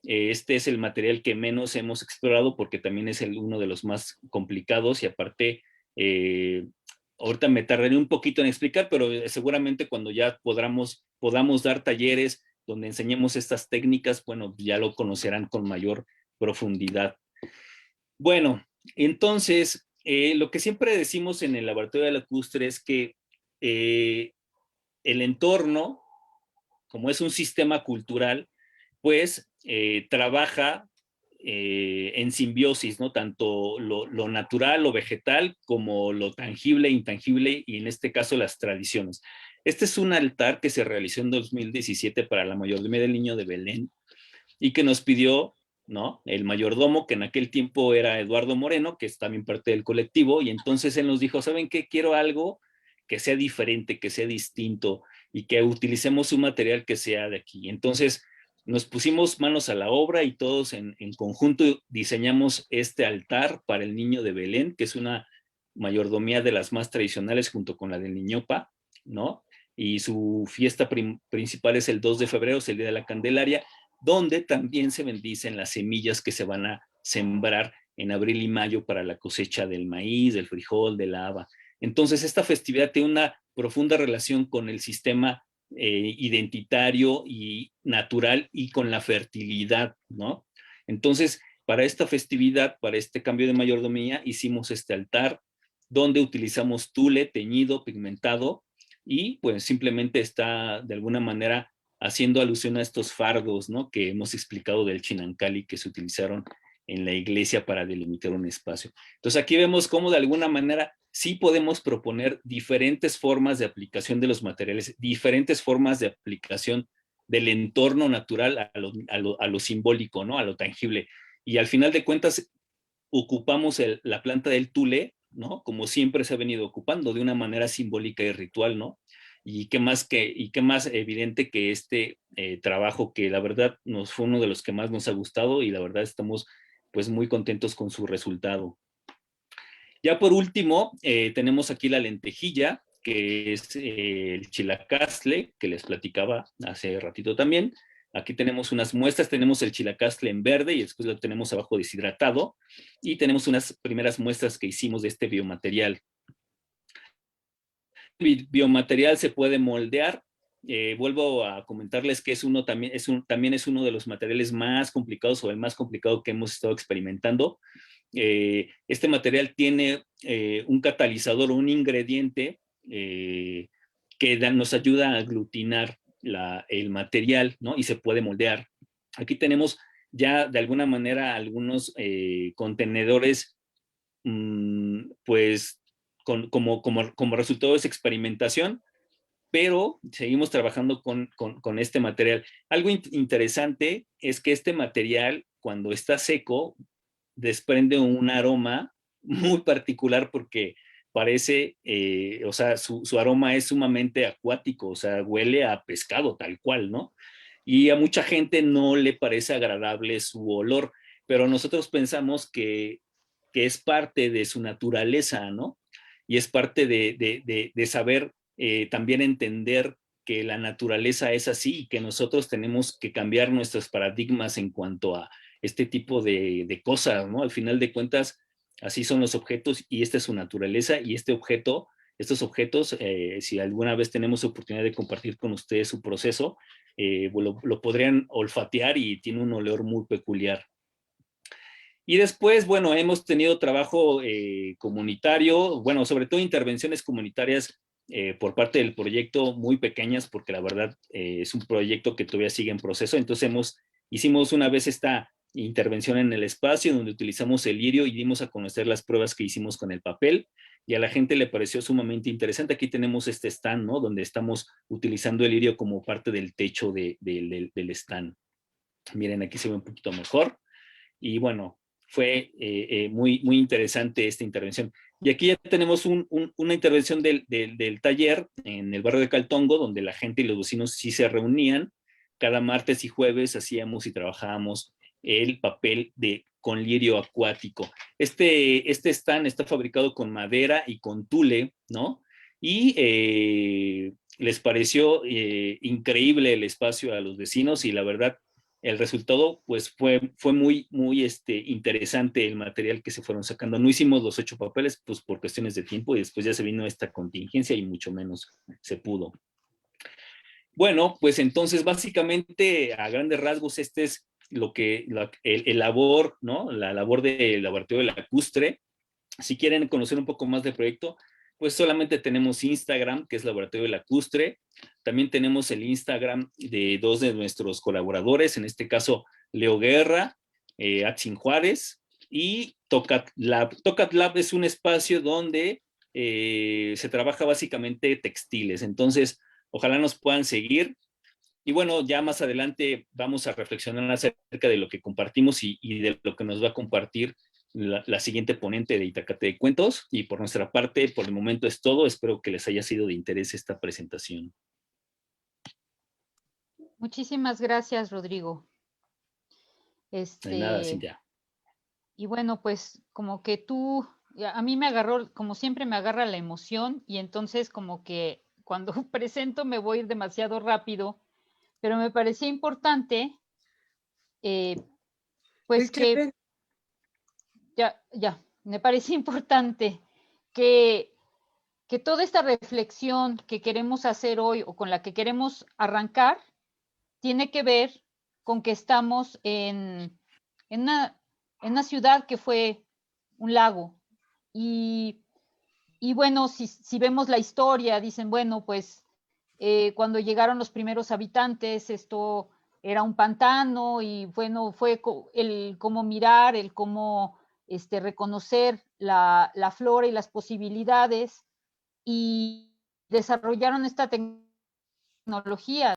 Este es el material que menos hemos explorado porque también es uno de los más complicados y aparte, ahorita me tardaré un poquito en explicar, pero seguramente cuando ya podamos dar talleres donde enseñemos estas técnicas, bueno, ya lo conocerán con mayor profundidad. Bueno, entonces, lo que siempre decimos en el laboratorio de lacustre es que el entorno, como es un sistema cultural, pues trabaja en simbiosis, ¿no? Tanto lo natural, lo vegetal, como lo tangible, intangible, y en este caso las tradiciones. Este es un altar que se realizó en 2017 para la mayordomía del Niño de Belén y que nos pidió, ¿no? El mayordomo, que en aquel tiempo era Eduardo Moreno, que es también parte del colectivo, y entonces él nos dijo, ¿saben qué? Quiero algo que sea diferente, que sea distinto y que utilicemos un material que sea de aquí. Entonces nos pusimos manos a la obra y todos en conjunto diseñamos este altar para el Niño de Belén, que es una mayordomía de las más tradicionales junto con la del Niñopa, ¿no? Y su fiesta principal es el 2 de febrero, es el Día de la Candelaria, donde también se bendicen las semillas que se van a sembrar en abril y mayo para la cosecha del maíz, del frijol, de la haba. Entonces, esta festividad tiene una profunda relación con el sistema identitario y natural y con la fertilidad, ¿no? Entonces, para esta festividad, para este cambio de mayordomía, hicimos este altar donde utilizamos tule teñido, pigmentado, y pues simplemente está de alguna manera haciendo alusión a estos fardos, ¿no? Que hemos explicado del Chinancali que se utilizaron en la iglesia para delimitar un espacio. Entonces aquí vemos cómo de alguna manera sí podemos proponer diferentes formas de aplicación de los materiales, diferentes formas de aplicación del entorno natural a lo simbólico, ¿no? A lo tangible. Y al final de cuentas ocupamos la planta del tule, ¿no? Como siempre se ha venido ocupando, de una manera simbólica y ritual, ¿no? Y qué más evidente que este trabajo que la verdad nos fue uno de los que más nos ha gustado y la verdad estamos pues muy contentos con su resultado. Ya por último, tenemos aquí la lentejilla, que es el chilacastle, que les platicaba hace ratito también. Aquí tenemos unas muestras, tenemos el chilacastle en verde y después lo tenemos abajo deshidratado. Y tenemos unas primeras muestras que hicimos de este biomaterial. El biomaterial se puede moldear. Vuelvo a comentarles que también es uno de los materiales más complicados o el más complicado que hemos estado experimentando. Este material tiene un catalizador, un ingrediente que nos ayuda a aglutinar el material, ¿no? Y se puede moldear. Aquí tenemos ya de alguna manera algunos contenedores, pues como resultado de esa experimentación, pero seguimos trabajando con este material. Algo interesante es que este material, cuando está seco, desprende un aroma muy particular porque parece, o sea, su aroma es sumamente acuático, o sea, huele a pescado tal cual, ¿no? Y a mucha gente no le parece agradable su olor, pero nosotros pensamos que es parte de su naturaleza, ¿no? Y es parte de saber también entender que la naturaleza es así y que nosotros tenemos que cambiar nuestros paradigmas en cuanto a este tipo de cosas, ¿no? Al final de cuentas, así son los objetos y esta es su naturaleza y estos objetos, si alguna vez tenemos oportunidad de compartir con ustedes su proceso, lo podrían olfatear y tiene un olor muy peculiar. Y después, bueno, hemos tenido trabajo comunitario, bueno, sobre todo intervenciones comunitarias por parte del proyecto muy pequeñas, porque la verdad es un proyecto que todavía sigue en proceso. Entonces hicimos una vez esta intervención en el espacio donde utilizamos el lirio y dimos a conocer las pruebas que hicimos con el papel y a la gente le pareció sumamente interesante. Aquí tenemos este stand, ¿no? Donde estamos utilizando el lirio como parte del techo del stand. Miren, aquí se ve un poquito mejor. Y bueno, fue muy interesante esta intervención. Y aquí ya tenemos una intervención del taller en el barrio de Caltongo, donde la gente y los vecinos sí se reunían. Cada martes y jueves hacíamos y trabajábamos el papel con lirio acuático. Este stand está fabricado con madera y con tule, ¿no? Y les pareció increíble el espacio a los vecinos y la verdad el resultado pues fue muy interesante el material que se fueron sacando. No hicimos los 8 papeles pues por cuestiones de tiempo y después ya se vino esta contingencia y mucho menos se pudo. Bueno, pues entonces básicamente a grandes rasgos este es lo que el labor, ¿no? La labor del laboratorio lacustre. Si quieren conocer un poco más del proyecto, pues solamente tenemos Instagram, que es Laboratorio Lacustre. También tenemos el Instagram de 2 de nuestros colaboradores, en este caso Leo Guerra, Atsin Juárez y Tocat Lab. Tocat Lab es un espacio donde se trabaja básicamente textiles. Entonces, ojalá nos puedan seguir. Y bueno, ya más adelante vamos a reflexionar acerca de lo que compartimos y de lo que nos va a compartir la siguiente ponente de Itacate de Cuentos. Y por nuestra parte, por el momento es todo. Espero que les haya sido de interés esta presentación. Muchísimas gracias, Rodrigo. No hay nada, Cintia. Y bueno, pues como que tú, a mí me agarró, como siempre me agarra la emoción y entonces como que cuando presento me voy a ir demasiado rápido, pero me parecía importante, pues que me parecía importante que, que toda esta reflexión que queremos hacer hoy o con la que queremos arrancar tiene que ver con que estamos en una ciudad que fue un lago. Y bueno, si vemos la historia, dicen, bueno, pues cuando llegaron los primeros habitantes, esto era un pantano y bueno, fue el cómo mirar, el cómo reconocer la flora y las posibilidades y desarrollaron esta tecnología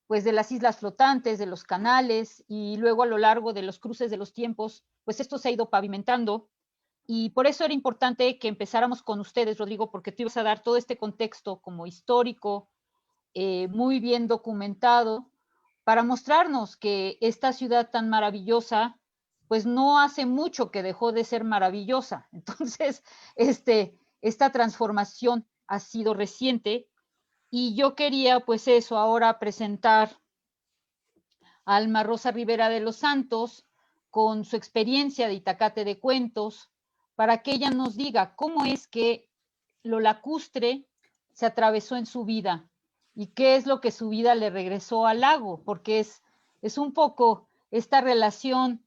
pues de las islas flotantes, de los canales y luego a lo largo de los cruces de los tiempos, pues esto se ha ido pavimentando y por eso era importante que empezáramos con ustedes, Rodrigo, porque tú ibas a dar todo este contexto como histórico, muy bien documentado, para mostrarnos que esta ciudad tan maravillosa, pues no hace mucho que dejó de ser maravillosa. Entonces, esta transformación ha sido reciente y yo quería, pues eso, ahora presentar a Alma Rosa Rivera de los Santos con su experiencia de Itacate de Cuentos, para que ella nos diga cómo es que lo lacustre se atravesó en su vida y qué es lo que su vida le regresó al lago, porque es un poco esta relación,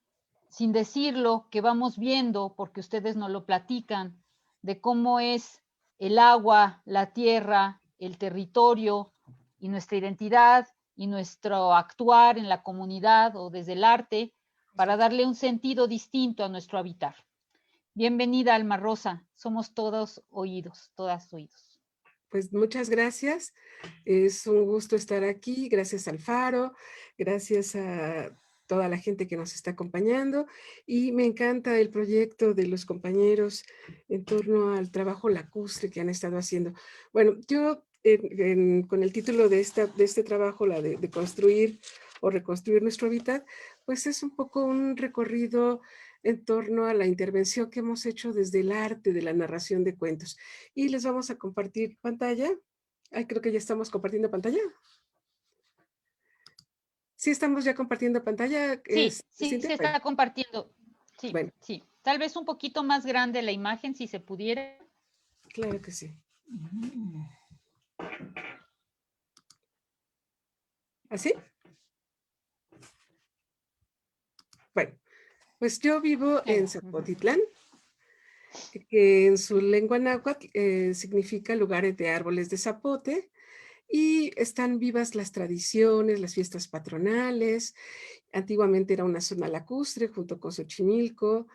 sin decirlo, que vamos viendo, porque ustedes nos lo platican, de cómo es el agua, la tierra, el territorio y nuestra identidad y nuestro actuar en la comunidad o desde el arte para darle un sentido distinto a nuestro habitar. Bienvenida, Alma Rosa. Somos todos oídos, todas oídos. Pues muchas gracias. Es un gusto estar aquí. Gracias al Faro, gracias a toda la gente que nos está acompañando y me encanta el proyecto de los compañeros en torno al trabajo lacustre que han estado haciendo. Bueno, yo con el título de este trabajo, la de construir o reconstruir nuestro hábitat, pues es un poco un recorrido en torno a la intervención que hemos hecho desde el arte de la narración de cuentos. Y les vamos a compartir pantalla. Ay, creo que ya estamos compartiendo pantalla. ¿Sí estamos ya compartiendo pantalla? Sí, sí, se está compartiendo. Sí, bueno. Sí. Tal vez un poquito más grande la imagen, si se pudiera. Claro que sí. ¿Así? Bueno, pues yo vivo en Zapotitlán, que en su lengua náhuatl significa lugares de árboles de zapote, y están vivas las tradiciones, las fiestas patronales. Antiguamente era una zona lacustre junto con Xochimilco,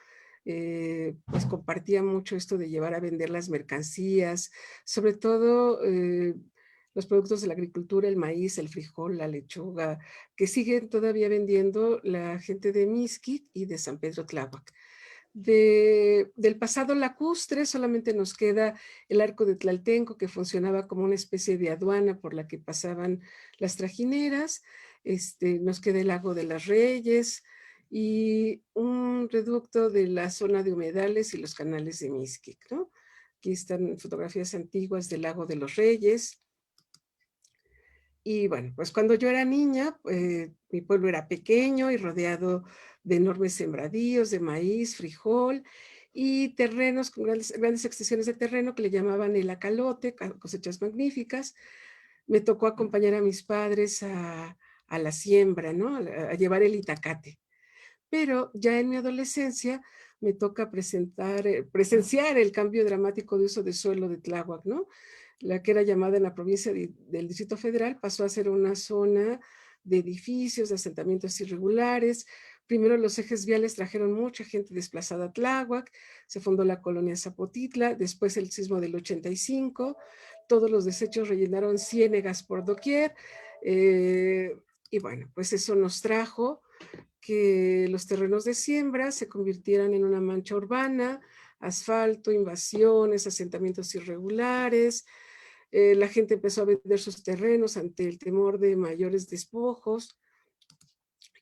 pues compartía mucho esto de llevar a vender las mercancías, sobre todo los productos de la agricultura, el maíz, el frijol, la lechuga, que siguen todavía vendiendo la gente de Mixquic y de San Pedro Tláhuac. Del pasado lacustre solamente nos queda el arco de Tlaltenco, que funcionaba como una especie de aduana por la que pasaban las trajineras. Nos queda el lago de las Reyes y un reducto de la zona de humedales y los canales de Mixquic, ¿no? Aquí están fotografías antiguas del lago de los Reyes. Y bueno, pues cuando yo era niña, mi pueblo era pequeño y rodeado de enormes sembradíos de maíz, frijol y terrenos con grandes extensiones de terreno que le llamaban el acalote, cosechas magníficas. Me tocó acompañar a mis padres a la siembra, ¿no? A llevar el itacate. Pero ya en mi adolescencia me toca presenciar el cambio dramático de uso de suelo de Tláhuac, ¿no? La que era llamada en la provincia del Distrito Federal pasó a ser una zona de edificios, de asentamientos irregulares. Primero los ejes viales trajeron mucha gente desplazada a Tláhuac, se fundó la colonia Zapotitla, después el sismo del 85, todos los desechos rellenaron ciénegas por doquier, y bueno, pues eso nos trajo que los terrenos de siembra se convirtieran en una mancha urbana, asfalto, invasiones, asentamientos irregulares. La gente empezó a vender sus terrenos ante el temor de mayores despojos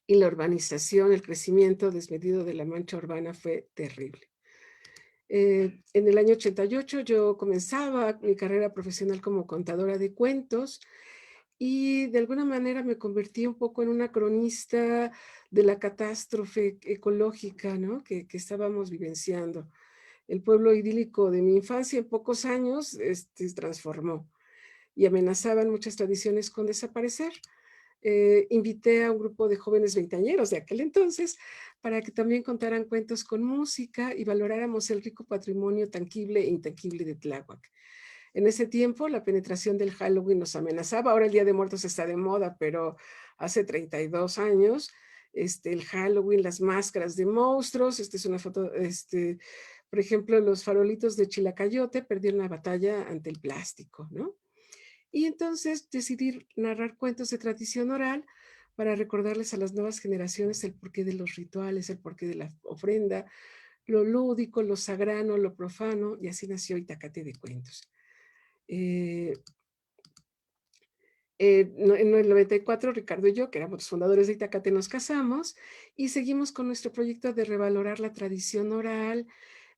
y la urbanización, el crecimiento desmedido de la mancha urbana fue terrible. En el año 88 yo comenzaba mi carrera profesional como contadora de cuentos y de alguna manera me convertí un poco en una cronista de la catástrofe ecológica, ¿no? que estábamos vivenciando. El pueblo idílico de mi infancia en pocos años se transformó y amenazaban muchas tradiciones con desaparecer. Invité a un grupo de jóvenes veinteañeros de aquel entonces para que también contaran cuentos con música y valoráramos el rico patrimonio tangible e intangible de Tláhuac. En ese tiempo, la penetración del Halloween nos amenazaba. Ahora el Día de Muertos está de moda, pero hace 32 años, el Halloween, las máscaras de monstruos, esta es una foto, por ejemplo, los farolitos de Chilacayote perdieron la batalla ante el plástico, ¿no? Y entonces decidí narrar cuentos de tradición oral para recordarles a las nuevas generaciones el porqué de los rituales, el porqué de la ofrenda, lo lúdico, lo sagrano, lo profano, y así nació Itacate de Cuentos. En el 94, Ricardo y yo, que éramos fundadores de Itacate, nos casamos y seguimos con nuestro proyecto de revalorar la tradición oral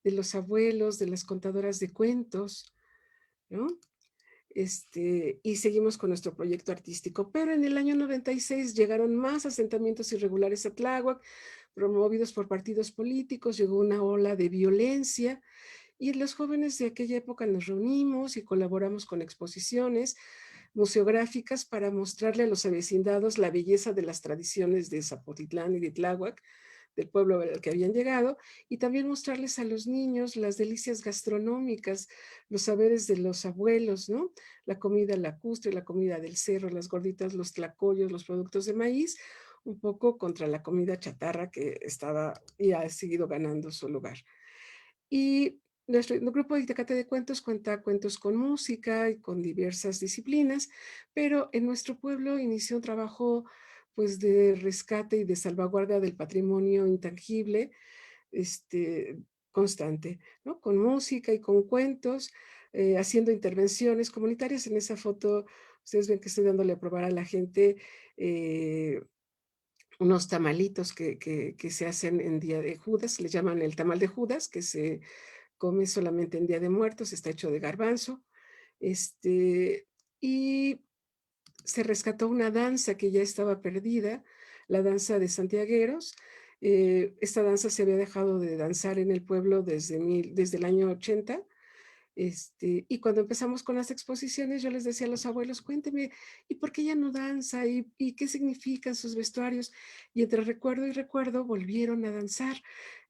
de los abuelos, de las contadoras de cuentos, ¿no? Y seguimos con nuestro proyecto artístico. Pero en el año 96 llegaron más asentamientos irregulares a Tláhuac, promovidos por partidos políticos, llegó una ola de violencia y los jóvenes de aquella época nos reunimos y colaboramos con exposiciones museográficas para mostrarle a los avecindados la belleza de las tradiciones de Zapotitlán y de Tláhuac, del pueblo al que habían llegado, y también mostrarles a los niños las delicias gastronómicas, los saberes de los abuelos, ¿no? La comida lacustre, la comida del cerro, las gorditas, los tlacoyos, los productos de maíz, un poco contra la comida chatarra que estaba y ha seguido ganando su lugar. Y nuestro grupo de Itacate de Cuentos cuenta cuentos con música y con diversas disciplinas, pero en nuestro pueblo inició un trabajo pues de rescate y de salvaguarda del patrimonio intangible, constante, ¿no? Con música y con cuentos, haciendo intervenciones comunitarias. En esa foto ustedes ven que estoy dándole a probar a la gente unos tamalitos que se hacen en Día de Judas, le llaman el tamal de Judas, que se come solamente en Día de Muertos, está hecho de garbanzo, y se rescató una danza que ya estaba perdida, la danza de santiagueros. Esta danza se había dejado de danzar en el pueblo desde el año 80. Y cuando empezamos con las exposiciones, yo les decía a los abuelos, cuénteme, ¿y por qué ella no danza? ¿Y qué significan sus vestuarios? Y entre recuerdo y recuerdo volvieron a danzar.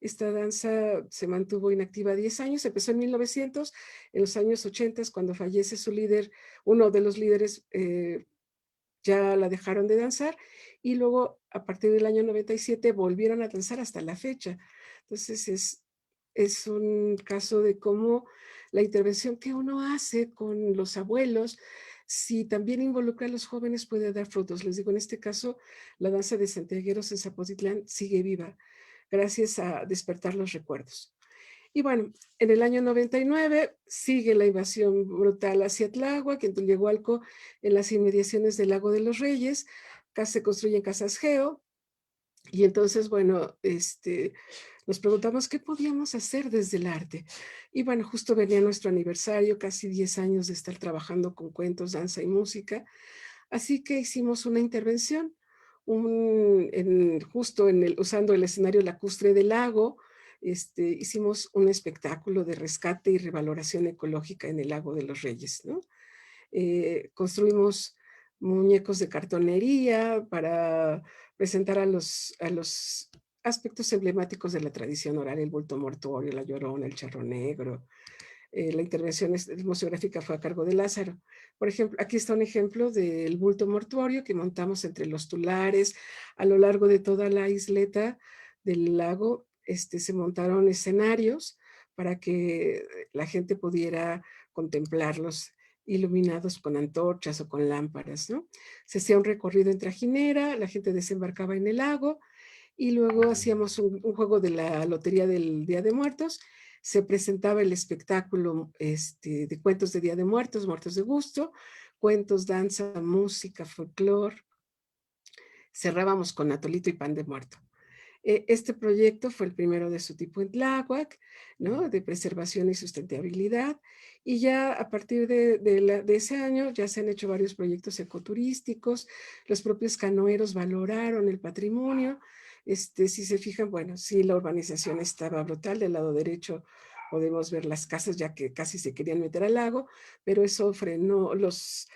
Esta danza se mantuvo inactiva 10 años, empezó en 1900, en los años 80, cuando fallece su líder, uno de los líderes, ya la dejaron de danzar, y luego a partir del año 97 volvieron a danzar hasta la fecha. Entonces es un caso de cómo la intervención que uno hace con los abuelos, si también involucra a los jóvenes, puede dar frutos. Les digo, en este caso, la danza de santiagueros en Zapotitlán sigue viva. gracias a despertar los recuerdos. Y bueno, en el año 99 sigue la invasión brutal hacia Tláhuac, en Tulyehualco, en las inmediaciones del Lago de los Reyes, se construyen casas geo, y entonces, bueno, nos preguntamos qué podíamos hacer desde el arte. Y bueno, justo venía nuestro aniversario, casi 10 años de estar trabajando con cuentos, danza y música, así que hicimos una intervención, justo usando el escenario lacustre del lago. Hicimos un espectáculo de rescate y revaloración ecológica en el Lago de los Reyes, ¿no? Construimos muñecos de cartonería para presentar a los aspectos emblemáticos de la tradición oral, el bulto mortuorio, la llorona, el charro negro. La intervención museográfica fue a cargo de Lázaro. Por ejemplo, aquí está un ejemplo del bulto mortuorio que montamos entre los tulares. A lo largo de toda la isleta del lago se montaron escenarios para que la gente pudiera contemplarlos iluminados con antorchas o con lámparas, ¿no? Se hacía un recorrido en trajinera, la gente desembarcaba en el lago y luego hacíamos un juego de la Lotería del Día de Muertos. Se presentaba el espectáculo de cuentos de Día de Muertos, Muertos de Gusto, cuentos, danza, música, folclore. Cerrábamos con atolito y pan de muerto. Este proyecto fue el primero de su tipo en Tláhuac, ¿no? De preservación y sustentabilidad. Y ya a partir de ese año ya se han hecho varios proyectos ecoturísticos. Los propios canoeros valoraron el patrimonio. Si se fijan, bueno, sí, la urbanización estaba brutal. Del lado derecho podemos ver las casas ya que casi se querían meter al lago, pero eso frenó, las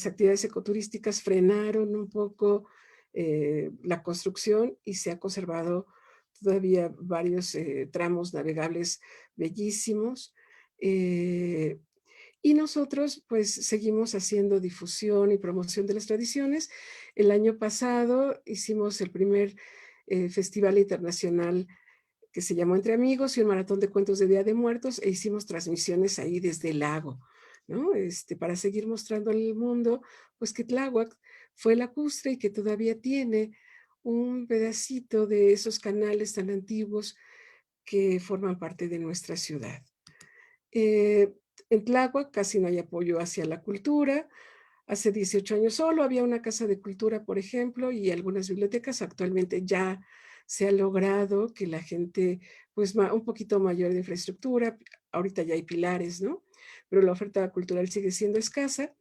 actividades ecoturísticas frenaron un poco la construcción y se ha conservado todavía varios tramos navegables bellísimos. Y nosotros pues seguimos haciendo difusión y promoción de las tradiciones. El año pasado hicimos el primer festival internacional que se llamó Entre Amigos y un maratón de cuentos de Día de Muertos e hicimos transmisiones ahí desde el lago, ¿no? Para seguir mostrando al mundo pues que Tláhuac fue lacustre y que todavía tiene un pedacito de esos canales tan antiguos que forman parte de nuestra ciudad. En Tláhuac casi no hay apoyo hacia la cultura. Hace 18 años solo había una casa de cultura, por ejemplo, y algunas bibliotecas. Actualmente ya se ha logrado que la gente, pues un poquito mayor de infraestructura, ahorita ya hay pilares, ¿no? Pero la oferta cultural sigue siendo escasa.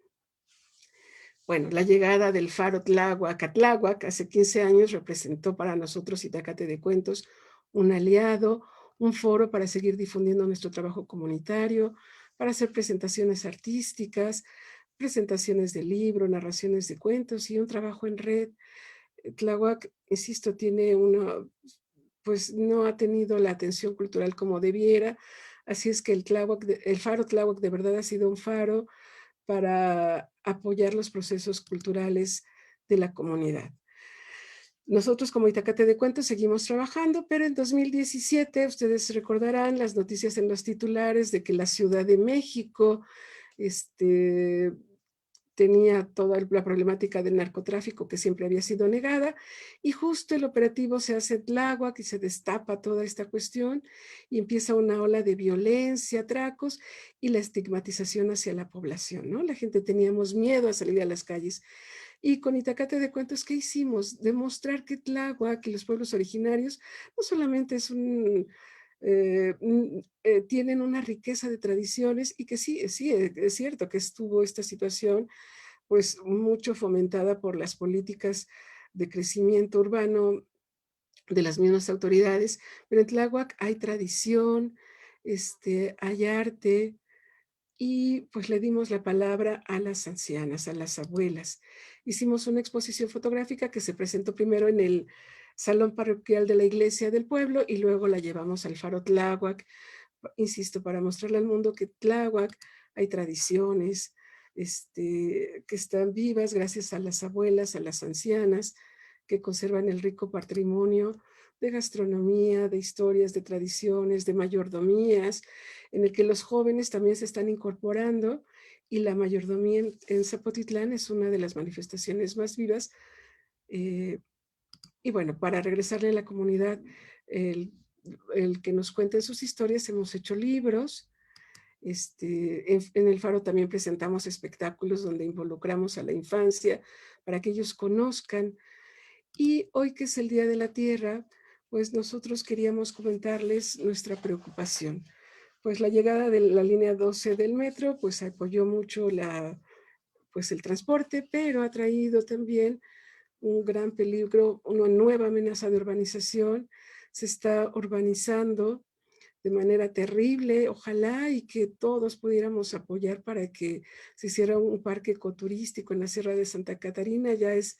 Bueno, la llegada del Faro Tláhuac a Tláhuac hace 15 años representó para nosotros, Itacate de Cuentos, un aliado, un foro para seguir difundiendo nuestro trabajo comunitario, para hacer presentaciones artísticas, presentaciones de libro, narraciones de cuentos y un trabajo en red. Tláhuac, insisto, pues no ha tenido la atención cultural como debiera, así es que el Faro Tláhuac de verdad ha sido un faro para apoyar los procesos culturales de la comunidad. Nosotros como Itacate de Cuentos seguimos trabajando, pero en 2017 ustedes recordarán las noticias en los titulares de que la Ciudad de México tenía toda la problemática del narcotráfico que siempre había sido negada, y justo el operativo se hace en Tláhuac y se destapa toda esta cuestión y empieza una ola de violencia, atracos y la estigmatización hacia la población, ¿no? La gente teníamos miedo a salir a las calles. Y con Itacate de Cuentos, ¿qué hicimos? Demostrar que Tláhuac y los pueblos originarios no solamente tienen una riqueza de tradiciones y que sí, es cierto que estuvo esta situación pues mucho fomentada por las políticas de crecimiento urbano de las mismas autoridades, pero en Tláhuac hay tradición, hay arte, y pues le dimos la palabra a las ancianas, a las abuelas. Hicimos una exposición fotográfica que se presentó primero en el salón parroquial de la iglesia del pueblo y luego la llevamos al Faro Tláhuac, insisto, para mostrarle al mundo que Tláhuac hay tradiciones que están vivas gracias a las abuelas, a las ancianas, que conservan el rico patrimonio de gastronomía, de historias, de tradiciones, de mayordomías, en el que los jóvenes también se están incorporando y la mayordomía en Zapotitlán es una de las manifestaciones más vivas. Y bueno, para regresarle a la comunidad, el que nos cuenten sus historias. Hemos hecho libros. En el Faro también presentamos espectáculos donde involucramos a la infancia para que ellos conozcan. Y hoy, que es el Día de la Tierra, pues nosotros queríamos comentarles nuestra preocupación. Pues la llegada de la línea 12 del metro pues apoyó mucho pues el transporte, pero ha traído también un gran peligro, una nueva amenaza de urbanización. Se está urbanizando de manera terrible. Ojalá y que todos pudiéramos apoyar para que se hiciera un parque ecoturístico en la Sierra de Santa Catarina. Ya es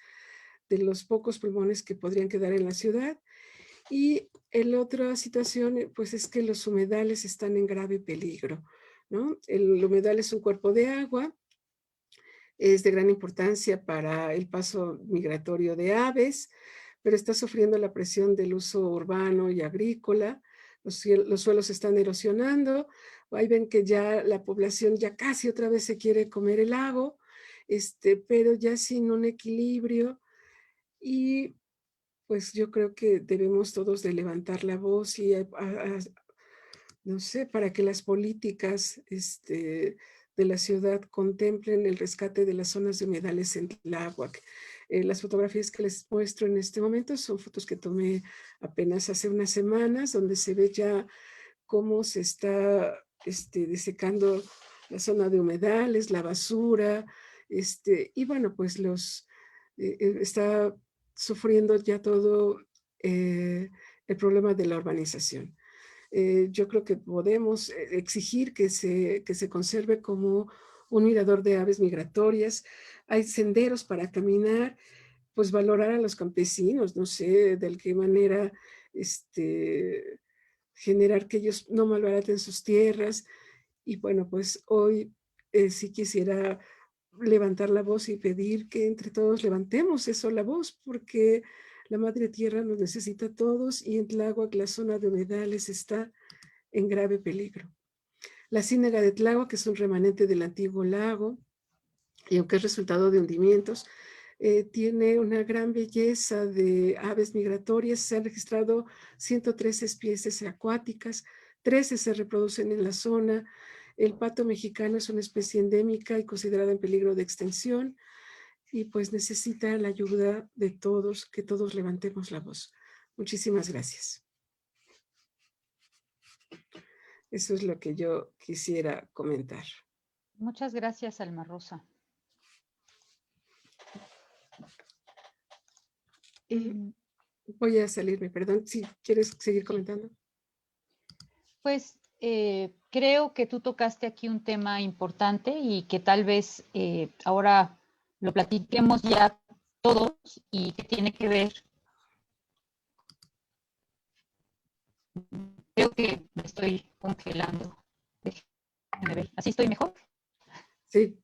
de los pocos pulmones que podrían quedar en la ciudad. Y la otra situación, pues, es que los humedales están en grave peligro, ¿no? El humedal es un cuerpo de agua, es de gran importancia para el paso migratorio de aves, pero está sufriendo la presión del uso urbano y agrícola. Los suelos están erosionando. Ahí ven que ya la población ya casi otra vez se quiere comer el lago, pero ya sin un equilibrio. Y pues yo creo que debemos todos de levantar la voz y no sé, para que las políticas de la ciudad contemplen el rescate de las zonas de humedales en Tláhuac. Las fotografías que les muestro en este momento son fotos que tomé apenas hace unas semanas, donde se ve ya cómo se está desecando la zona de humedales, la basura, y bueno, pues está sufriendo ya todo el problema de la urbanización. Yo creo que podemos exigir que se conserve como un mirador de aves migratorias. Hay senderos para caminar, pues valorar a los campesinos, no sé de qué manera generar que ellos no malbaraten sus tierras. Y bueno, pues hoy sí quisiera levantar la voz y pedir que entre todos levantemos eso, la voz, porque la Madre Tierra nos necesita a todos y en Tláhuac la zona de humedales está en grave peligro. La Ciénaga de Tláhuac, que es un remanente del antiguo lago, y aunque es resultado de hundimientos, tiene una gran belleza de aves migratorias. Se han registrado 113 especies acuáticas, 13 se reproducen en la zona. El pato mexicano es una especie endémica y considerada en peligro de extinción, y pues necesita la ayuda de todos, que todos levantemos la voz. Muchísimas gracias. Eso es lo que yo quisiera comentar. Muchas gracias, Alma Rosa. Voy a salirme, perdón, si quieres seguir comentando. Pues creo que tú tocaste aquí un tema importante y que tal vez ahora lo platiquemos ya todos, y que tiene que ver. Creo que me estoy congelando. Déjame ver. ¿Así estoy mejor? Sí.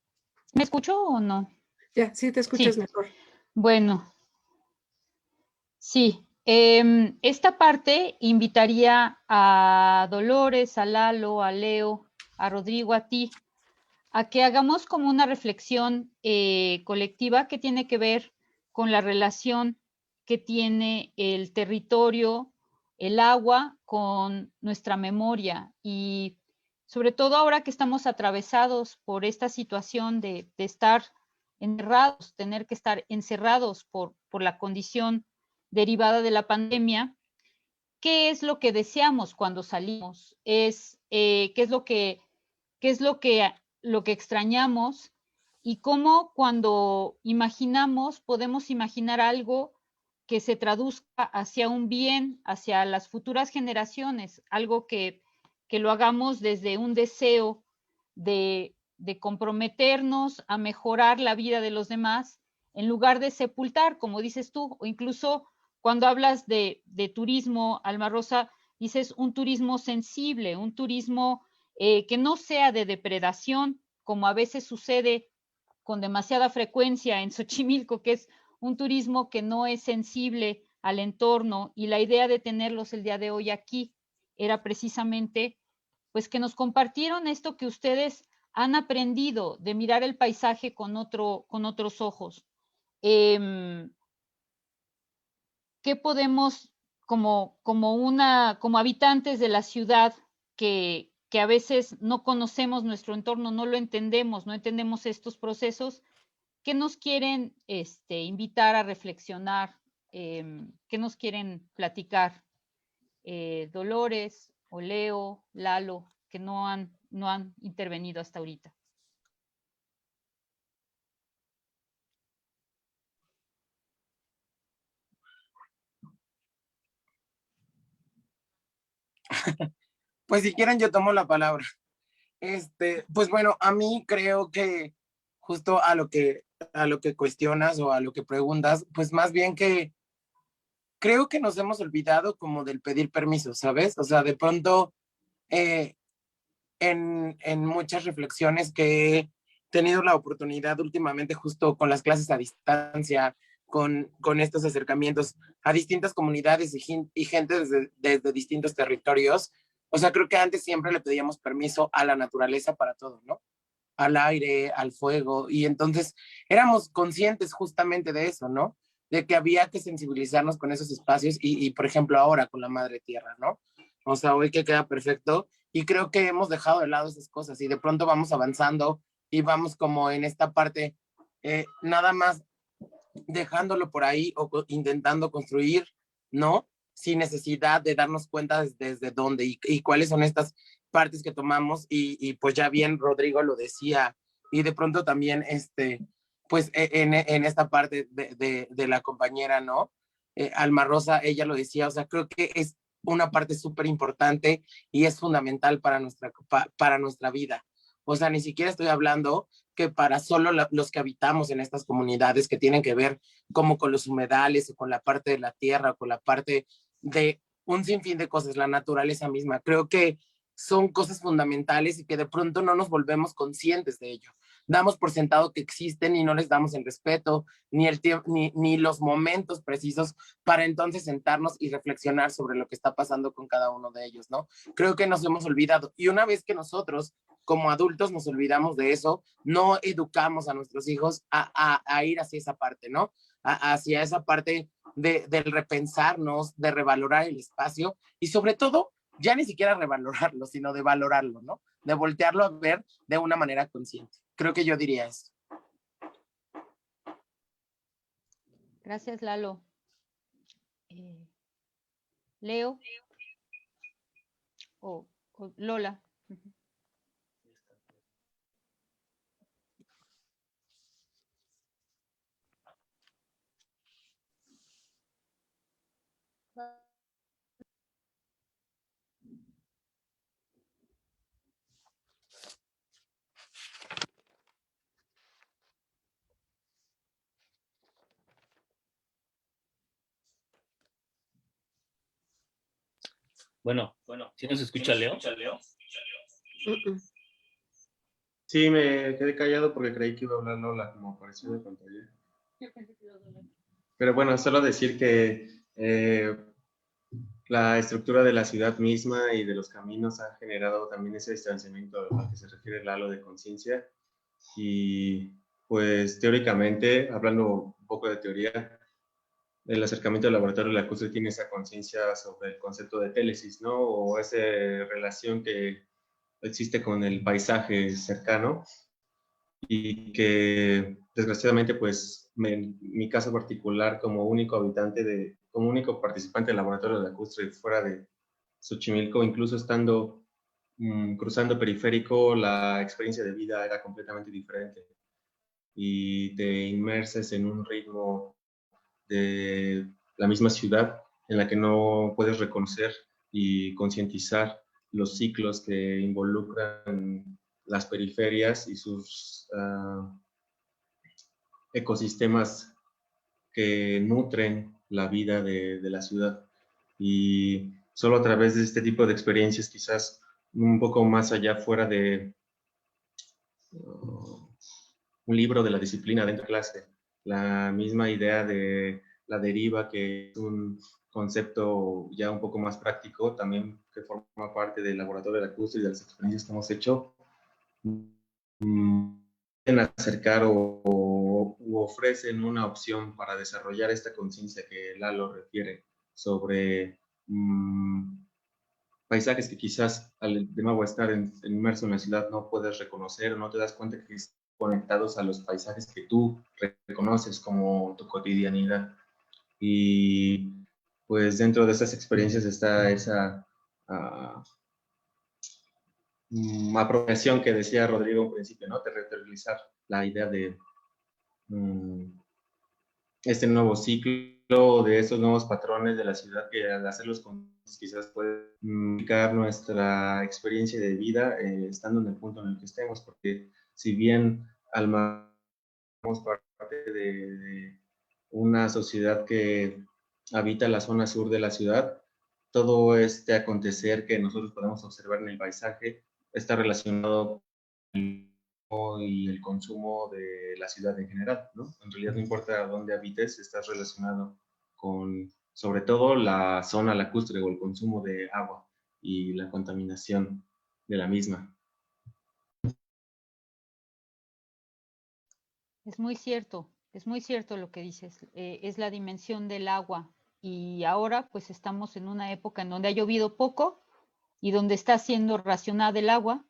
¿Me escucho o no? Ya, sí te escuchas Sí. mejor. Bueno, sí. Esta parte invitaría a Dolores, a Lalo, a Leo, a Rodrigo, a ti, a que hagamos como una reflexión colectiva que tiene que ver con la relación que tiene el territorio, el agua, con nuestra memoria, y sobre todo ahora que estamos atravesados por esta situación de estar encerrados, tener que estar encerrados por la condición derivada de la pandemia. ¿Qué es lo que deseamos cuando salimos? ¿Qué es lo que extrañamos? Y cómo, cuando imaginamos, podemos imaginar algo que se traduzca hacia un bien, hacia las futuras generaciones, algo que lo hagamos desde un deseo de comprometernos a mejorar la vida de los demás, en lugar de sepultar, como dices tú, o incluso cuando hablas de turismo, Alma Rosa, dices un turismo sensible, un turismo que no sea de depredación, como a veces sucede con demasiada frecuencia en Xochimilco, que es un turismo que no es sensible al entorno. Y la idea de tenerlos el día de hoy aquí era precisamente pues que nos compartieron esto que ustedes han aprendido, de mirar el paisaje con otros ojos. ¿Qué podemos como habitantes de la ciudad que a veces no conocemos nuestro entorno, no lo entendemos, no entendemos estos procesos, ¿qué nos quieren invitar a reflexionar? ¿Qué nos quieren platicar? Dolores, o Leo, Lalo, que no han intervenido hasta ahorita. Pues si quieren yo tomo la palabra. Pues bueno, a mí creo que justo a lo que cuestionas o a lo que preguntas, pues más bien que creo que nos hemos olvidado como del pedir permiso, ¿sabes? O sea, de pronto en muchas reflexiones que he tenido la oportunidad últimamente justo con las clases a distancia, con estos acercamientos a distintas comunidades y gente desde distintos territorios. O sea, creo que antes siempre le pedíamos permiso a la naturaleza para todo, ¿no? Al aire, al fuego, y entonces éramos conscientes justamente de eso, ¿no? De que había que sensibilizarnos con esos espacios y por ejemplo, ahora con la madre tierra, ¿no? O sea, hoy que queda perfecto y creo que hemos dejado de lado esas cosas y de pronto vamos avanzando y vamos como en esta parte, nada más dejándolo por ahí o intentando construir, ¿no? Sin necesidad de darnos cuenta desde dónde y cuáles son estas partes que tomamos y pues ya bien Rodrigo lo decía y de pronto también pues en esta parte de la compañera, ¿no? Alma Rosa, ella lo decía, o sea, creo que es una parte súper importante y es fundamental para nuestra vida. O sea, ni siquiera estoy hablando que para solo los que habitamos en estas comunidades que tienen que ver como con los humedales o con la parte de la tierra o con la parte de un sinfín de cosas, la naturaleza misma. Creo que son cosas fundamentales y que de pronto no nos volvemos conscientes de ello. Damos por sentado que existen y no les damos el respeto ni el tiempo ni los momentos precisos para entonces sentarnos y reflexionar sobre lo que está pasando con cada uno de ellos, ¿no? Creo que nos hemos olvidado y una vez que nosotros como adultos nos olvidamos de eso, no educamos a nuestros hijos a ir hacia esa parte, ¿no? Hacia esa parte del repensarnos, de revalorar el espacio y sobre todo, ya ni siquiera revalorarlo, sino de valorarlo, ¿no? De voltearlo a ver de una manera consciente. Creo que yo diría eso. Gracias, Lalo. Leo o Lola. Bueno, ¿sí nos escucha Leo? Sí, me quedé callado porque creí que iba a hablar Lola, como apareció en pantalla. Pero bueno, solo decir que la estructura de la ciudad misma y de los caminos ha generado también ese distanciamiento al que se refiere Lalo de conciencia. Y pues teóricamente, hablando un poco de teoría, el acercamiento del laboratorio lacustre tiene esa conciencia sobre el concepto de télesis, ¿no? O esa relación que existe con el paisaje cercano y que desgraciadamente, pues, en mi caso particular, como único habitante como único participante del laboratorio lacustre fuera de Xochimilco, incluso estando cruzando periférico, la experiencia de vida era completamente diferente y te inmerses en un ritmo de la misma ciudad en la que no puedes reconocer y concientizar los ciclos que involucran las periferias y sus ecosistemas que nutren la vida de la ciudad. Y solo a través de este tipo de experiencias, quizás un poco más allá, fuera de un libro de la disciplina dentro de clase, la misma idea de la deriva, que es un concepto ya un poco más práctico, también que forma parte del laboratorio de la CUSO y de las experiencias que hemos hecho, pueden acercar u ofrecen una opción para desarrollar esta conciencia que Lalo refiere sobre paisajes que quizás de nuevo estar inmerso en la ciudad no puedes reconocer o no te das cuenta que están conectados a los paisajes que tú reconoces como tu cotidianidad. Y pues dentro de esas experiencias está esa apropiación que decía Rodrigo al principio, ¿no? Territorializar la idea de este nuevo ciclo, de esos nuevos patrones de la ciudad que al hacerlos con quizás puede indicar nuestra experiencia de vida estando en el punto en el que estemos, porque si bien almamos parte de una sociedad que habita la zona sur de la ciudad, todo este acontecer que nosotros podemos observar en el paisaje está relacionado con el consumo de la ciudad en general, ¿no? En realidad no importa dónde habites, estás relacionado con, sobre todo, la zona lacustre o el consumo de agua y la contaminación de la misma. es muy cierto lo que dices, es la dimensión del agua y ahora pues estamos en una época en donde ha llovido poco y donde está siendo racionada el agua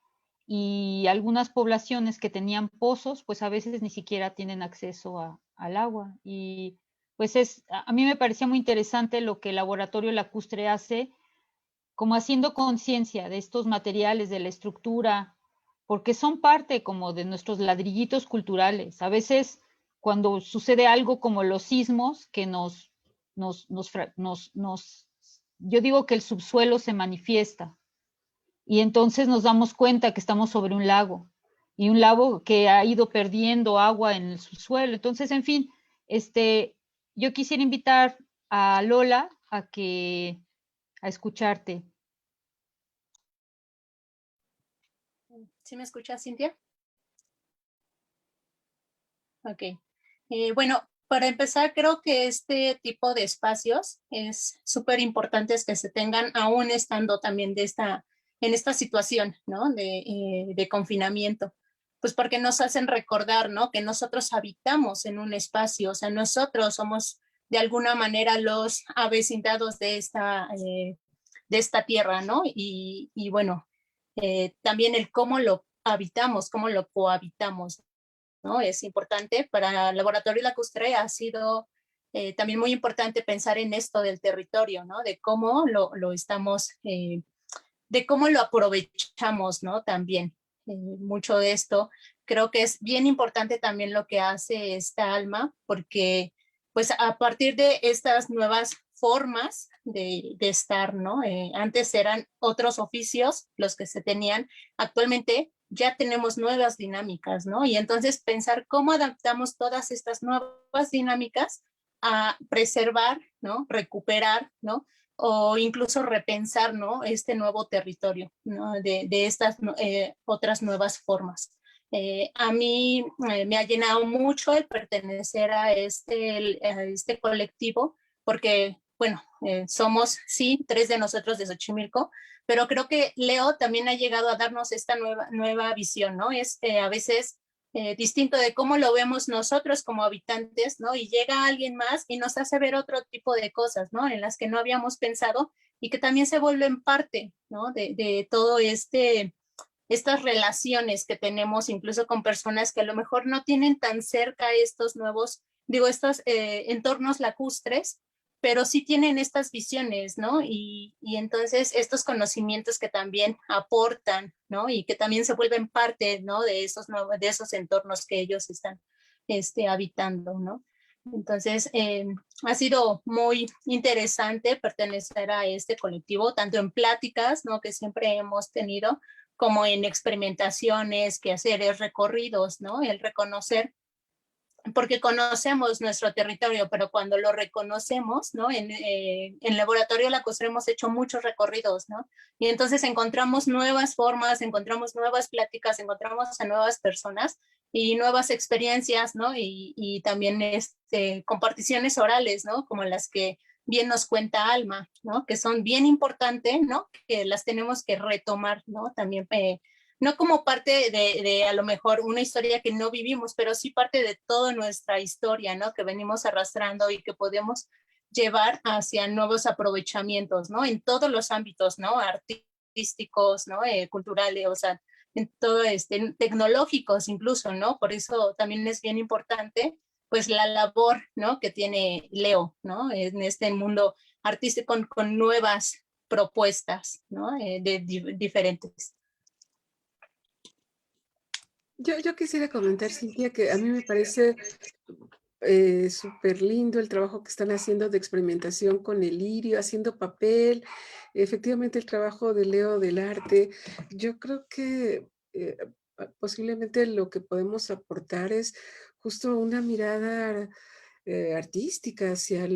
y algunas poblaciones que tenían pozos pues a veces ni siquiera tienen acceso al agua y pues a mí me parecía muy interesante lo que el Laboratorio Lacustre hace como haciendo conciencia de estos materiales, de la estructura, porque son parte como de nuestros ladrillitos culturales. A veces cuando sucede algo como los sismos, que yo digo que el subsuelo se manifiesta y entonces nos damos cuenta que estamos sobre un lago y un lago que ha ido perdiendo agua en el subsuelo. Entonces, en fin, yo quisiera invitar a Lola a escucharte. ¿Sí me escuchas, Cintia? Ok. Bueno, para empezar, creo que este tipo de espacios es súper importantes que se tengan, aún estando también en esta situación, ¿no? De confinamiento. Pues porque nos hacen recordar, ¿no? Que nosotros habitamos en un espacio, o sea, nosotros somos de alguna manera los avecindados de esta tierra, ¿no? Y bueno, también el cómo lo habitamos, cómo lo cohabitamos, ¿no? Es importante. Para el Laboratorio Lacustre ha sido también muy importante pensar en esto del territorio, ¿no? De cómo lo estamos, de cómo lo aprovechamos, ¿no? También mucho de esto. Creo que es bien importante también lo que hace esta Alma, porque pues a partir de estas nuevas formas de estar, ¿no? Antes eran otros oficios los que se tenían, actualmente ya tenemos nuevas dinámicas, ¿no? Y entonces pensar cómo adaptamos todas estas nuevas dinámicas a preservar, ¿no? Recuperar, ¿no? O incluso repensar, ¿no? Este nuevo territorio, ¿no? De estas otras nuevas formas. A mí me ha llenado mucho el pertenecer a este colectivo, porque, bueno, somos, sí, 3 de nosotros de Xochimilco, pero creo que Leo también ha llegado a darnos esta nueva visión, ¿no? Es a veces distinto de cómo lo vemos nosotros como habitantes, ¿no? Y llega alguien más y nos hace ver otro tipo de cosas, ¿no? En las que no habíamos pensado y que también se vuelven parte, ¿no? De todo estas relaciones que tenemos incluso con personas que a lo mejor no tienen tan cerca estos nuevos, estos entornos lacustres, pero sí tienen estas visiones, ¿no? Y entonces estos conocimientos que también aportan, ¿no? Y que también se vuelven parte, ¿no? De esos entornos que ellos están habitando, ¿no? Entonces, ha sido muy interesante pertenecer a este colectivo, tanto en pláticas, ¿no? Que siempre hemos tenido, como en experimentaciones, quehaceres, recorridos, ¿no? El reconocer, porque conocemos nuestro territorio, pero cuando lo reconocemos, ¿no? En Laboratorio Lacustre hemos hecho muchos recorridos, ¿no? Y entonces encontramos nuevas formas, encontramos nuevas pláticas, encontramos a nuevas personas y nuevas experiencias, ¿no? Y también comparticiones orales, ¿no? Como las que bien nos cuenta Alma, ¿no? Que son bien importantes, ¿no? Que las tenemos que retomar, ¿no? También no como parte de a lo mejor una historia que no vivimos, pero sí parte de toda nuestra historia, ¿no? Que venimos arrastrando y que podemos llevar hacia nuevos aprovechamientos, ¿no? En todos los ámbitos, ¿no? Artísticos, ¿no? Culturales, o sea, en todo tecnológicos incluso, ¿no? Por eso también es bien importante, pues, la labor, ¿no? Que tiene Leo, ¿no? En este mundo artístico con nuevas propuestas, ¿no? Diferentes. Yo quisiera comentar, Cintia, que a mí me parece súper lindo el trabajo que están haciendo de experimentación con el lirio, haciendo papel, efectivamente el trabajo de Leo del arte. Yo creo que posiblemente lo que podemos aportar es justo una mirada artística hacia,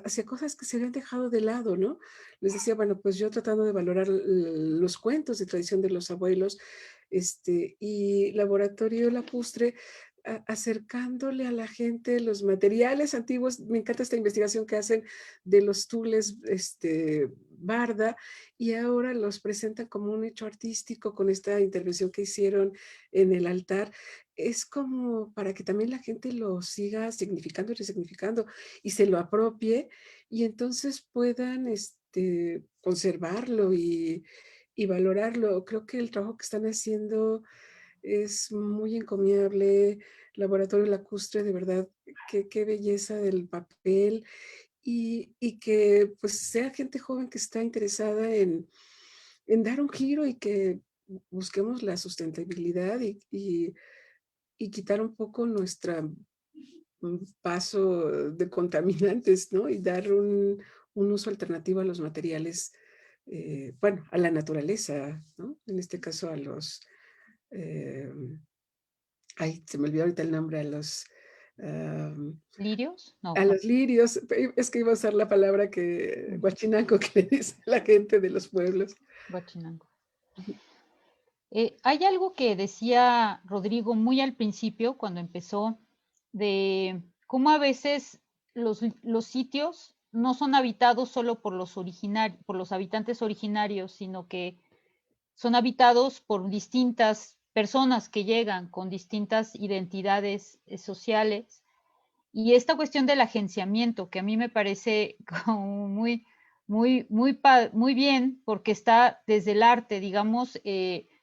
hacia cosas que se habían dejado de lado, ¿no? Les decía, bueno, pues yo tratando de valorar los cuentos de tradición de los abuelos, y Laboratorio Lacustre, acercándole a la gente los materiales antiguos. Me encanta esta investigación que hacen de los tules Barda, y ahora los presentan como un hecho artístico con esta intervención que hicieron en el altar. Es como para que también la gente lo siga significando y resignificando y se lo apropie, y entonces puedan conservarlo y valorarlo. Creo que el trabajo que están haciendo es muy encomiable. Laboratorio Lacustre, de verdad, qué belleza del papel, y que pues sea gente joven que está interesada en dar un giro y que busquemos la sustentabilidad y quitar un poco nuestra paso de contaminantes, ¿no? Y dar un uso alternativo a los materiales, bueno, a la naturaleza, ¿no? En este caso a los, ay, se me olvidó ahorita el nombre, ¿Lirios? No, a los lirios. Es que iba a usar la palabra que, guachinanco, que le dice la gente de los pueblos. Huachinango. Hay algo que decía Rodrigo muy al principio, cuando empezó, de cómo a veces los sitios no son habitados solo por por los habitantes originarios, sino que son habitados por distintas personas que llegan con distintas identidades sociales. Y esta cuestión del agenciamiento, que a mí me parece como muy bien, porque está desde el arte, digamos,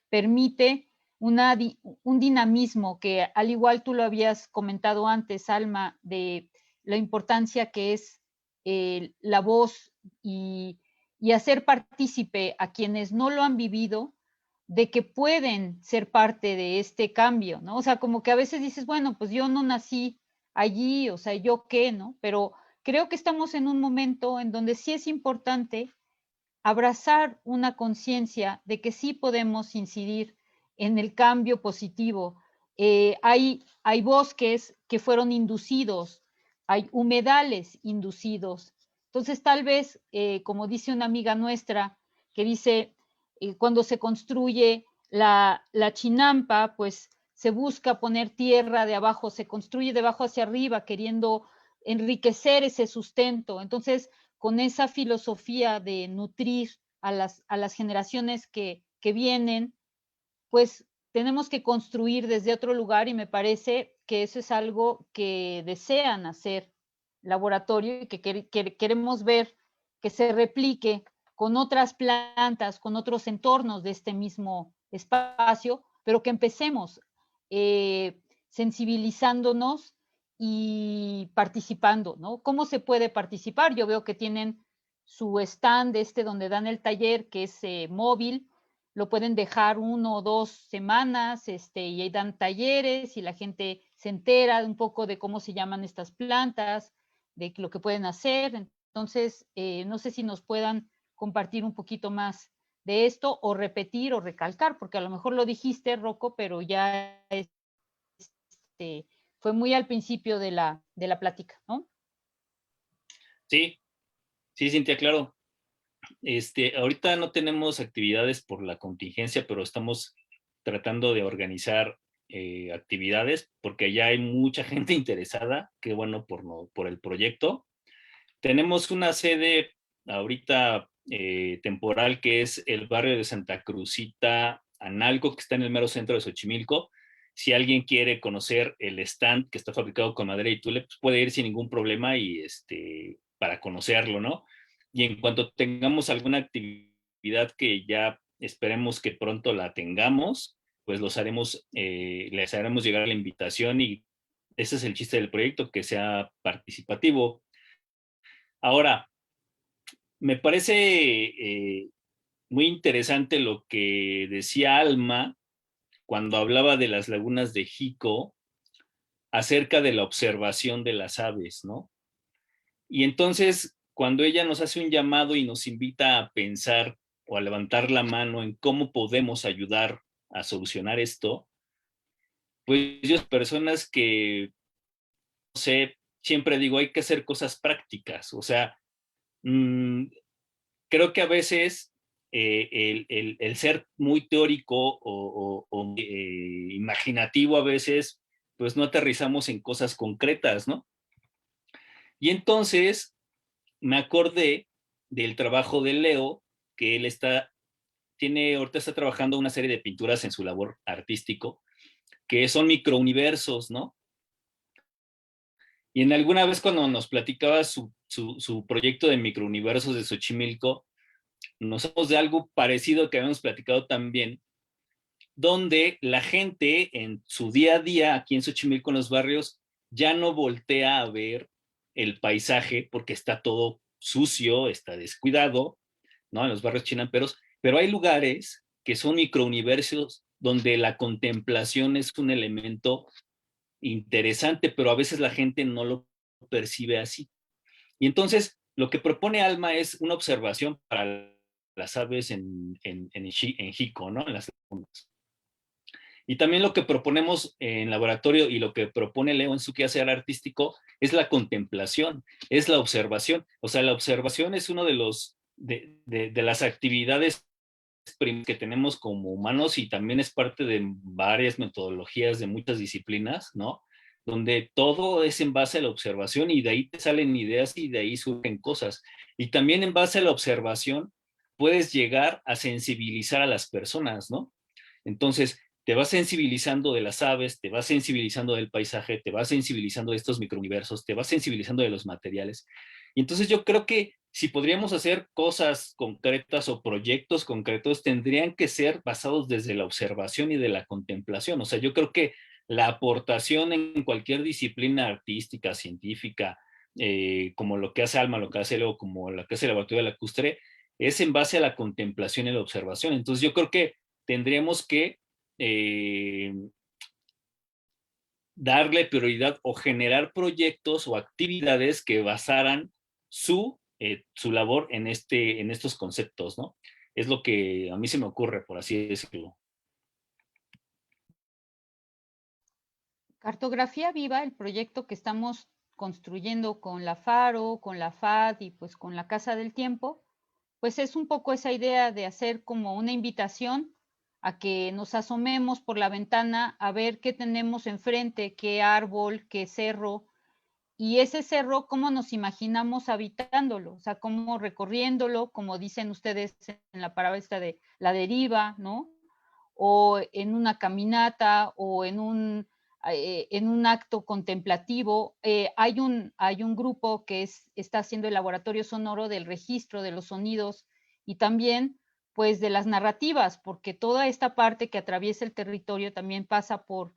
permite un dinamismo que, al igual tú lo habías comentado antes, Alma, de la importancia que es la voz y hacer partícipe a quienes no lo han vivido, de que pueden ser parte de este cambio, ¿no? O sea, como que a veces dices, bueno, pues yo no nací allí, o sea, yo qué, ¿no? Pero creo que estamos en un momento en donde sí es importante abrazar una conciencia de que sí podemos incidir en el cambio positivo. Hay bosques que fueron inducidos, hay humedales inducidos. Entonces, tal vez, como dice una amiga nuestra, que dice, cuando se construye la chinampa, pues se busca poner tierra de abajo, se construye de abajo hacia arriba, queriendo enriquecer ese sustento. Entonces, con esa filosofía de nutrir a las generaciones que vienen, pues tenemos que construir desde otro lugar, y me parece que eso es algo que desean hacer Laboratorio y que queremos ver que se replique con otras plantas, con otros entornos de este mismo espacio, pero que empecemos sensibilizándonos y participando, ¿no? ¿Cómo se puede participar? Yo veo que tienen su stand donde dan el taller, que es móvil, lo pueden dejar 1 o 2 semanas, y ahí dan talleres y la gente se entera un poco de cómo se llaman estas plantas, de lo que pueden hacer. Entonces, no sé si nos puedan compartir un poquito más de esto, o repetir o recalcar, porque a lo mejor lo dijiste, Rocco, pero ya fue muy al principio de la plática, ¿no? Sí, sí, Cintia, claro. Ahorita no tenemos actividades por la contingencia, pero estamos tratando de organizar actividades porque ya hay mucha gente interesada, qué bueno por el proyecto. Tenemos una sede ahorita temporal, que es el barrio de Santa Cruzita, Analco, que está en el mero centro de Xochimilco. Si alguien quiere conocer el stand que está fabricado con madera y tule, pues puede ir sin ningún problema y para conocerlo, ¿no? Y en cuanto tengamos alguna actividad que ya esperemos que pronto la tengamos, pues les haremos llegar la invitación y ese es el chiste del proyecto, que sea participativo. Ahora, me parece muy interesante lo que decía Alma cuando hablaba de las lagunas de Jico acerca de la observación de las aves, ¿no? Y entonces, cuando ella nos hace un llamado y nos invita a pensar o a levantar la mano en cómo podemos ayudar a solucionar esto, pues yo, personas que, no sé, siempre digo, hay que hacer cosas prácticas, o sea, creo que a veces el ser muy teórico o imaginativo a veces, pues no aterrizamos en cosas concretas, ¿no? Y entonces me acordé del trabajo de Leo, que él ahorita está trabajando una serie de pinturas en su labor artístico, que son microuniversos, ¿no? Y en alguna vez cuando nos platicaba su proyecto de microuniversos de Xochimilco, nos hablamos de algo parecido que habíamos platicado también, donde la gente en su día a día, aquí en Xochimilco, en los barrios, ya no voltea a ver el paisaje porque está todo sucio, está descuidado, ¿no? En los barrios chinamperos, pero hay lugares que son microuniversos donde la contemplación es un elemento interesante, pero a veces la gente no lo percibe así. Y entonces, lo que propone Alma es una observación para las aves en Jico, ¿no? En las lagunas. Y también lo que proponemos en laboratorio y lo que propone Leo en su quehacer artístico es la contemplación, es la observación. O sea, la observación es uno de las actividades que tenemos como humanos y también es parte de varias metodologías de muchas disciplinas, ¿no? Donde todo es en base a la observación y de ahí te salen ideas y de ahí surgen cosas. Y también en base a la observación puedes llegar a sensibilizar a las personas, ¿no? Entonces, te vas sensibilizando de las aves, te vas sensibilizando del paisaje, te vas sensibilizando de estos microuniversos, te vas sensibilizando de los materiales. Y entonces yo creo que si podríamos hacer cosas concretas o proyectos concretos, tendrían que ser basados desde la observación y de la contemplación. O sea, yo creo que la aportación en cualquier disciplina artística, científica, como lo que hace Alma, lo que hace Leo, como lo que hace el laboratorio de lacustre, es en base a la contemplación y la observación. Entonces yo creo que tendríamos que darle prioridad o generar proyectos o actividades que basaran su labor en estos conceptos, ¿no? Es lo que a mí se me ocurre, por así decirlo. Cartografía Viva, el proyecto que estamos construyendo con la FARO, con la FAD y pues con la Casa del Tiempo, pues es un poco esa idea de hacer como una invitación a que nos asomemos por la ventana a ver qué tenemos enfrente, qué árbol, qué cerro, y ese cerro, cómo nos imaginamos habitándolo, o sea, cómo recorriéndolo, como dicen ustedes en la palabra esta de la deriva, ¿no? O en una caminata o en un acto contemplativo. Hay un grupo que está haciendo el laboratorio sonoro del registro de los sonidos y también pues de las narrativas, porque toda esta parte que atraviesa el territorio también pasa por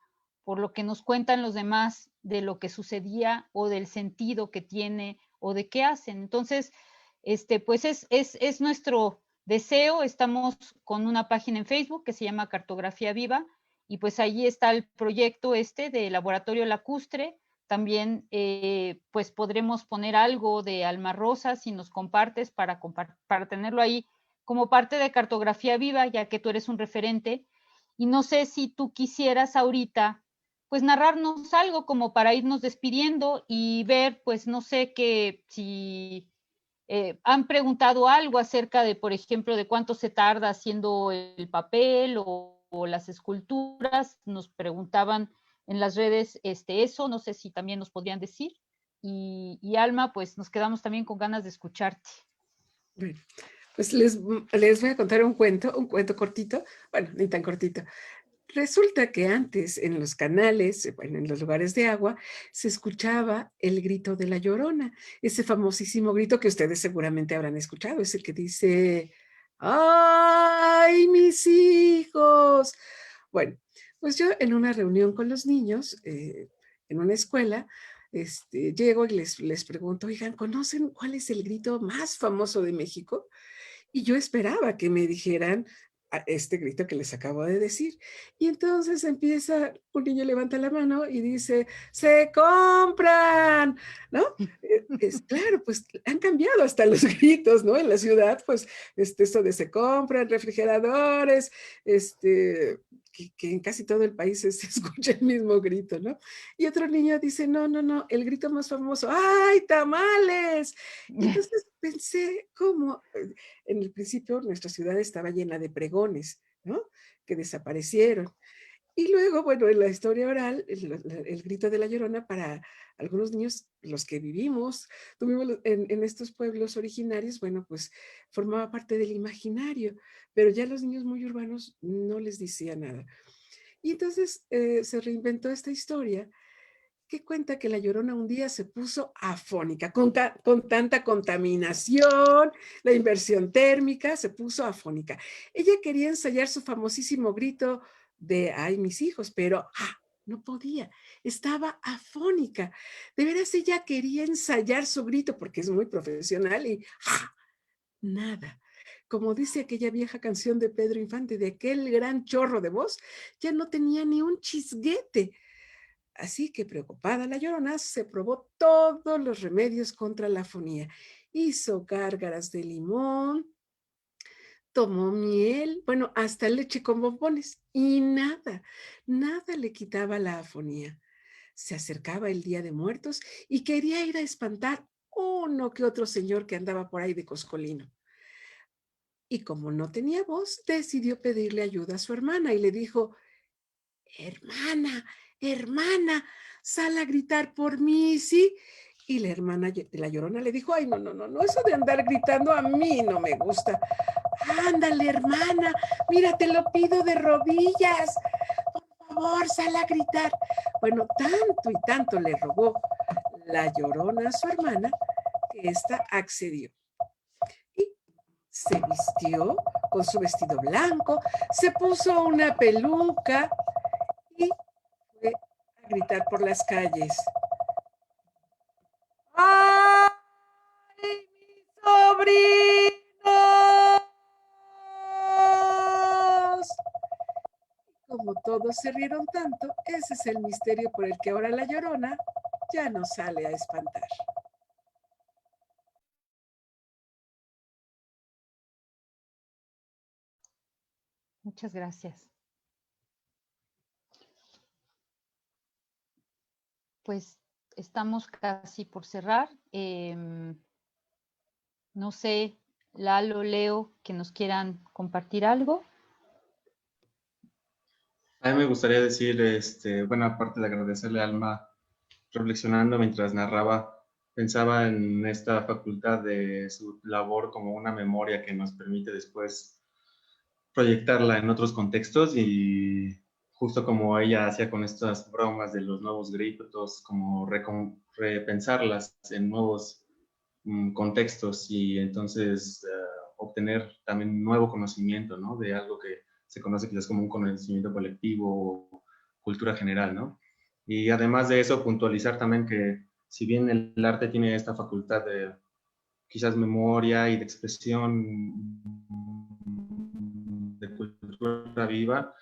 lo que nos cuentan los demás de lo que sucedía o del sentido que tiene o de qué hacen. Entonces, pues es nuestro deseo. Estamos con una página en Facebook que se llama Cartografía Viva y pues allí está el proyecto de Laboratorio Lacustre. También pues podremos poner algo de Alma Rosa si nos compartes para tenerlo ahí como parte de Cartografía Viva, ya que tú eres un referente. Y no sé si tú quisieras ahorita pues narrarnos algo como para irnos despidiendo y ver, pues no sé si han preguntado algo acerca de, por ejemplo, de cuánto se tarda haciendo el papel o las esculturas. Nos preguntaban en las redes eso, no sé si también nos podrían decir. Y Alma, pues nos quedamos también con ganas de escucharte. Bueno, pues les voy a contar un cuento cortito, bueno, ni tan cortito. Resulta que antes en los canales, bueno, en los lugares de agua, se escuchaba el grito de la Llorona, ese famosísimo grito que ustedes seguramente habrán escuchado, es el que dice, ¡ay, mis hijos! Bueno, pues yo en una reunión con los niños, en una escuela, llego y les pregunto, oigan, ¿conocen cuál es el grito más famoso de México? Y yo esperaba que me dijeran este grito que les acabo de decir. Y entonces empieza, un niño levanta la mano y dice, ¡se compran! ¿No? Es claro, pues han cambiado hasta los gritos, ¿no? En la ciudad, pues, esto de se compran refrigeradores, que en casi todo el país se escucha el mismo grito, ¿no? Y otro niño dice, no, no, no, el grito más famoso, ¡ay, tamales! Y entonces pensé, ¿cómo? En el principio nuestra ciudad estaba llena de pregones, ¿no? Que desaparecieron. Y luego, bueno, en la historia oral, el grito de la Llorona para algunos niños, los que vivimos, tuvimos en estos pueblos originarios, bueno, pues formaba parte del imaginario, pero ya los niños muy urbanos no les decía nada. Y entonces se reinventó esta historia que cuenta que la Llorona un día se puso afónica, con tanta contaminación, la inversión térmica, se puso afónica. Ella quería ensayar su famosísimo grito de, ay, mis hijos, pero no podía, estaba afónica. De veras ella quería ensayar su grito porque es muy profesional y nada. Como dice aquella vieja canción de Pedro Infante, de aquel gran chorro de voz, ya no tenía ni un chisguete. Así que preocupada la Llorona se probó todos los remedios contra la afonía. Hizo gárgaras de limón, tomó miel, bueno, hasta leche con bombones y nada, nada le quitaba la afonía. Se acercaba el Día de Muertos y quería ir a espantar uno que otro señor que andaba por ahí de coscolino. Y como no tenía voz, decidió pedirle ayuda a su hermana y le dijo, hermana, hermana, sal a gritar por mí, ¿sí? Y la hermana de la Llorona le dijo, ay, no, no, no, no, eso de andar gritando a mí no me gusta. Ándale, hermana, mira, te lo pido de rodillas. Por favor, sal a gritar. Bueno, tanto y tanto le rogó la Llorona a su hermana que ésta accedió. Y se vistió con su vestido blanco, se puso una peluca y fue a gritar por las calles. ¡Ay, mis sobrinos! Como todos se rieron tanto, ese es el misterio por el que ahora la Llorona ya no sale a espantar. Muchas gracias. Pues estamos casi por cerrar. No sé, Lalo, Leo, que nos quieran compartir algo. A mí me gustaría decir, bueno, aparte de agradecerle a Alma, reflexionando mientras narraba, pensaba en esta facultad de su labor como una memoria que nos permite después proyectarla en otros contextos y justo como ella hacía con estas bromas de los nuevos gritos, como repensarlas en nuevos contextos y entonces obtener también nuevo conocimiento, ¿no? De algo que se conoce quizás como un conocimiento colectivo o cultura general, ¿no? Y además de eso, puntualizar también que si bien el arte tiene esta facultad de quizás memoria y de expresión de cultura viva,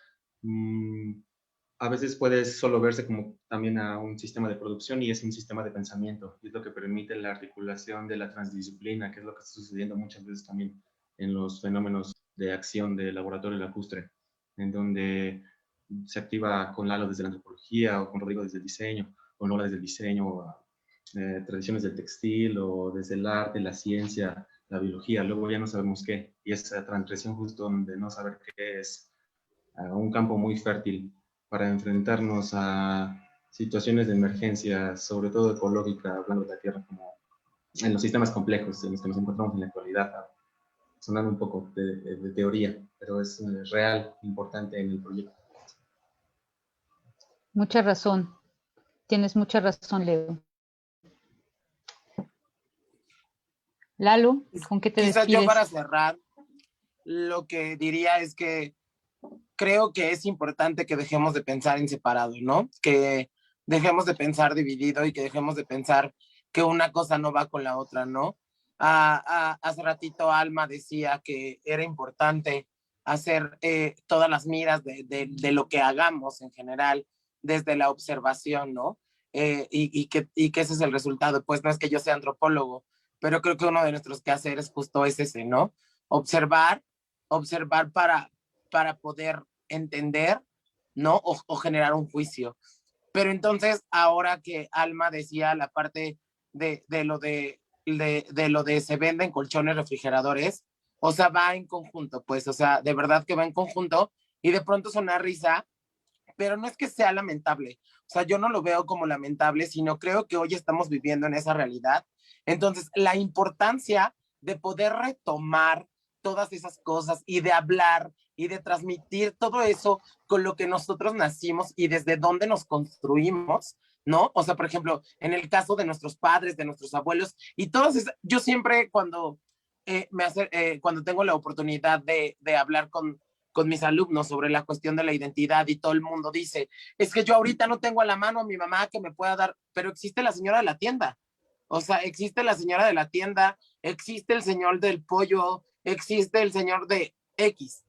a veces puede solo verse como también a un sistema de producción y es un sistema de pensamiento, y es lo que permite la articulación de la transdisciplina, que es lo que está sucediendo muchas veces también en los fenómenos de acción del laboratorio lacustre, en donde se activa con Lalo desde la antropología o con Rodrigo desde el diseño, con Lola desde el diseño, o, tradiciones del textil o desde el arte, la ciencia, la biología, luego ya no sabemos qué, y esa transición justo de no saber qué es un campo muy fértil para enfrentarnos a situaciones de emergencia, sobre todo ecológica, hablando de la Tierra, como en los sistemas complejos en los que nos encontramos en la actualidad, sonando un poco de teoría, pero es real, importante en el proyecto. Mucha razón. Tienes mucha razón, Leo. Lalo, ¿con qué te Quizás yo despides? para cerrar, lo que diría es que creo que es importante que dejemos de pensar en separado, ¿no? Que dejemos de pensar dividido y que dejemos de pensar que una cosa no va con la otra, ¿no? Hace ratito Alma decía que era importante hacer todas las miras de lo que hagamos en general desde la observación, ¿no? Y que ese es el resultado. Pues no es que yo sea antropólogo, pero creo que uno de nuestros quehaceres justo es ese, ¿no? Observar, observar para poder entender, ¿no? O generar un juicio. Pero entonces, ahora que Alma decía la parte de lo de se venden colchones refrigeradores, o sea, va en conjunto, pues, o sea, de verdad que va en conjunto y de pronto es una risa, pero no es que sea lamentable, o sea, yo no lo veo como lamentable, sino creo que hoy estamos viviendo en esa realidad. Entonces, la importancia de poder retomar todas esas cosas y de hablar y de transmitir todo eso con lo que nosotros nacimos y desde dónde nos construimos, ¿no? O sea, por ejemplo, en el caso de nuestros padres, de nuestros abuelos, y todos, yo siempre cuando tengo la oportunidad de hablar con mis alumnos sobre la cuestión de la identidad y todo el mundo dice, es que yo ahorita no tengo a la mano a mi mamá que me pueda dar, pero existe la señora de la tienda. O sea, existe la señora de la tienda, existe el señor del pollo, existe el señor de X,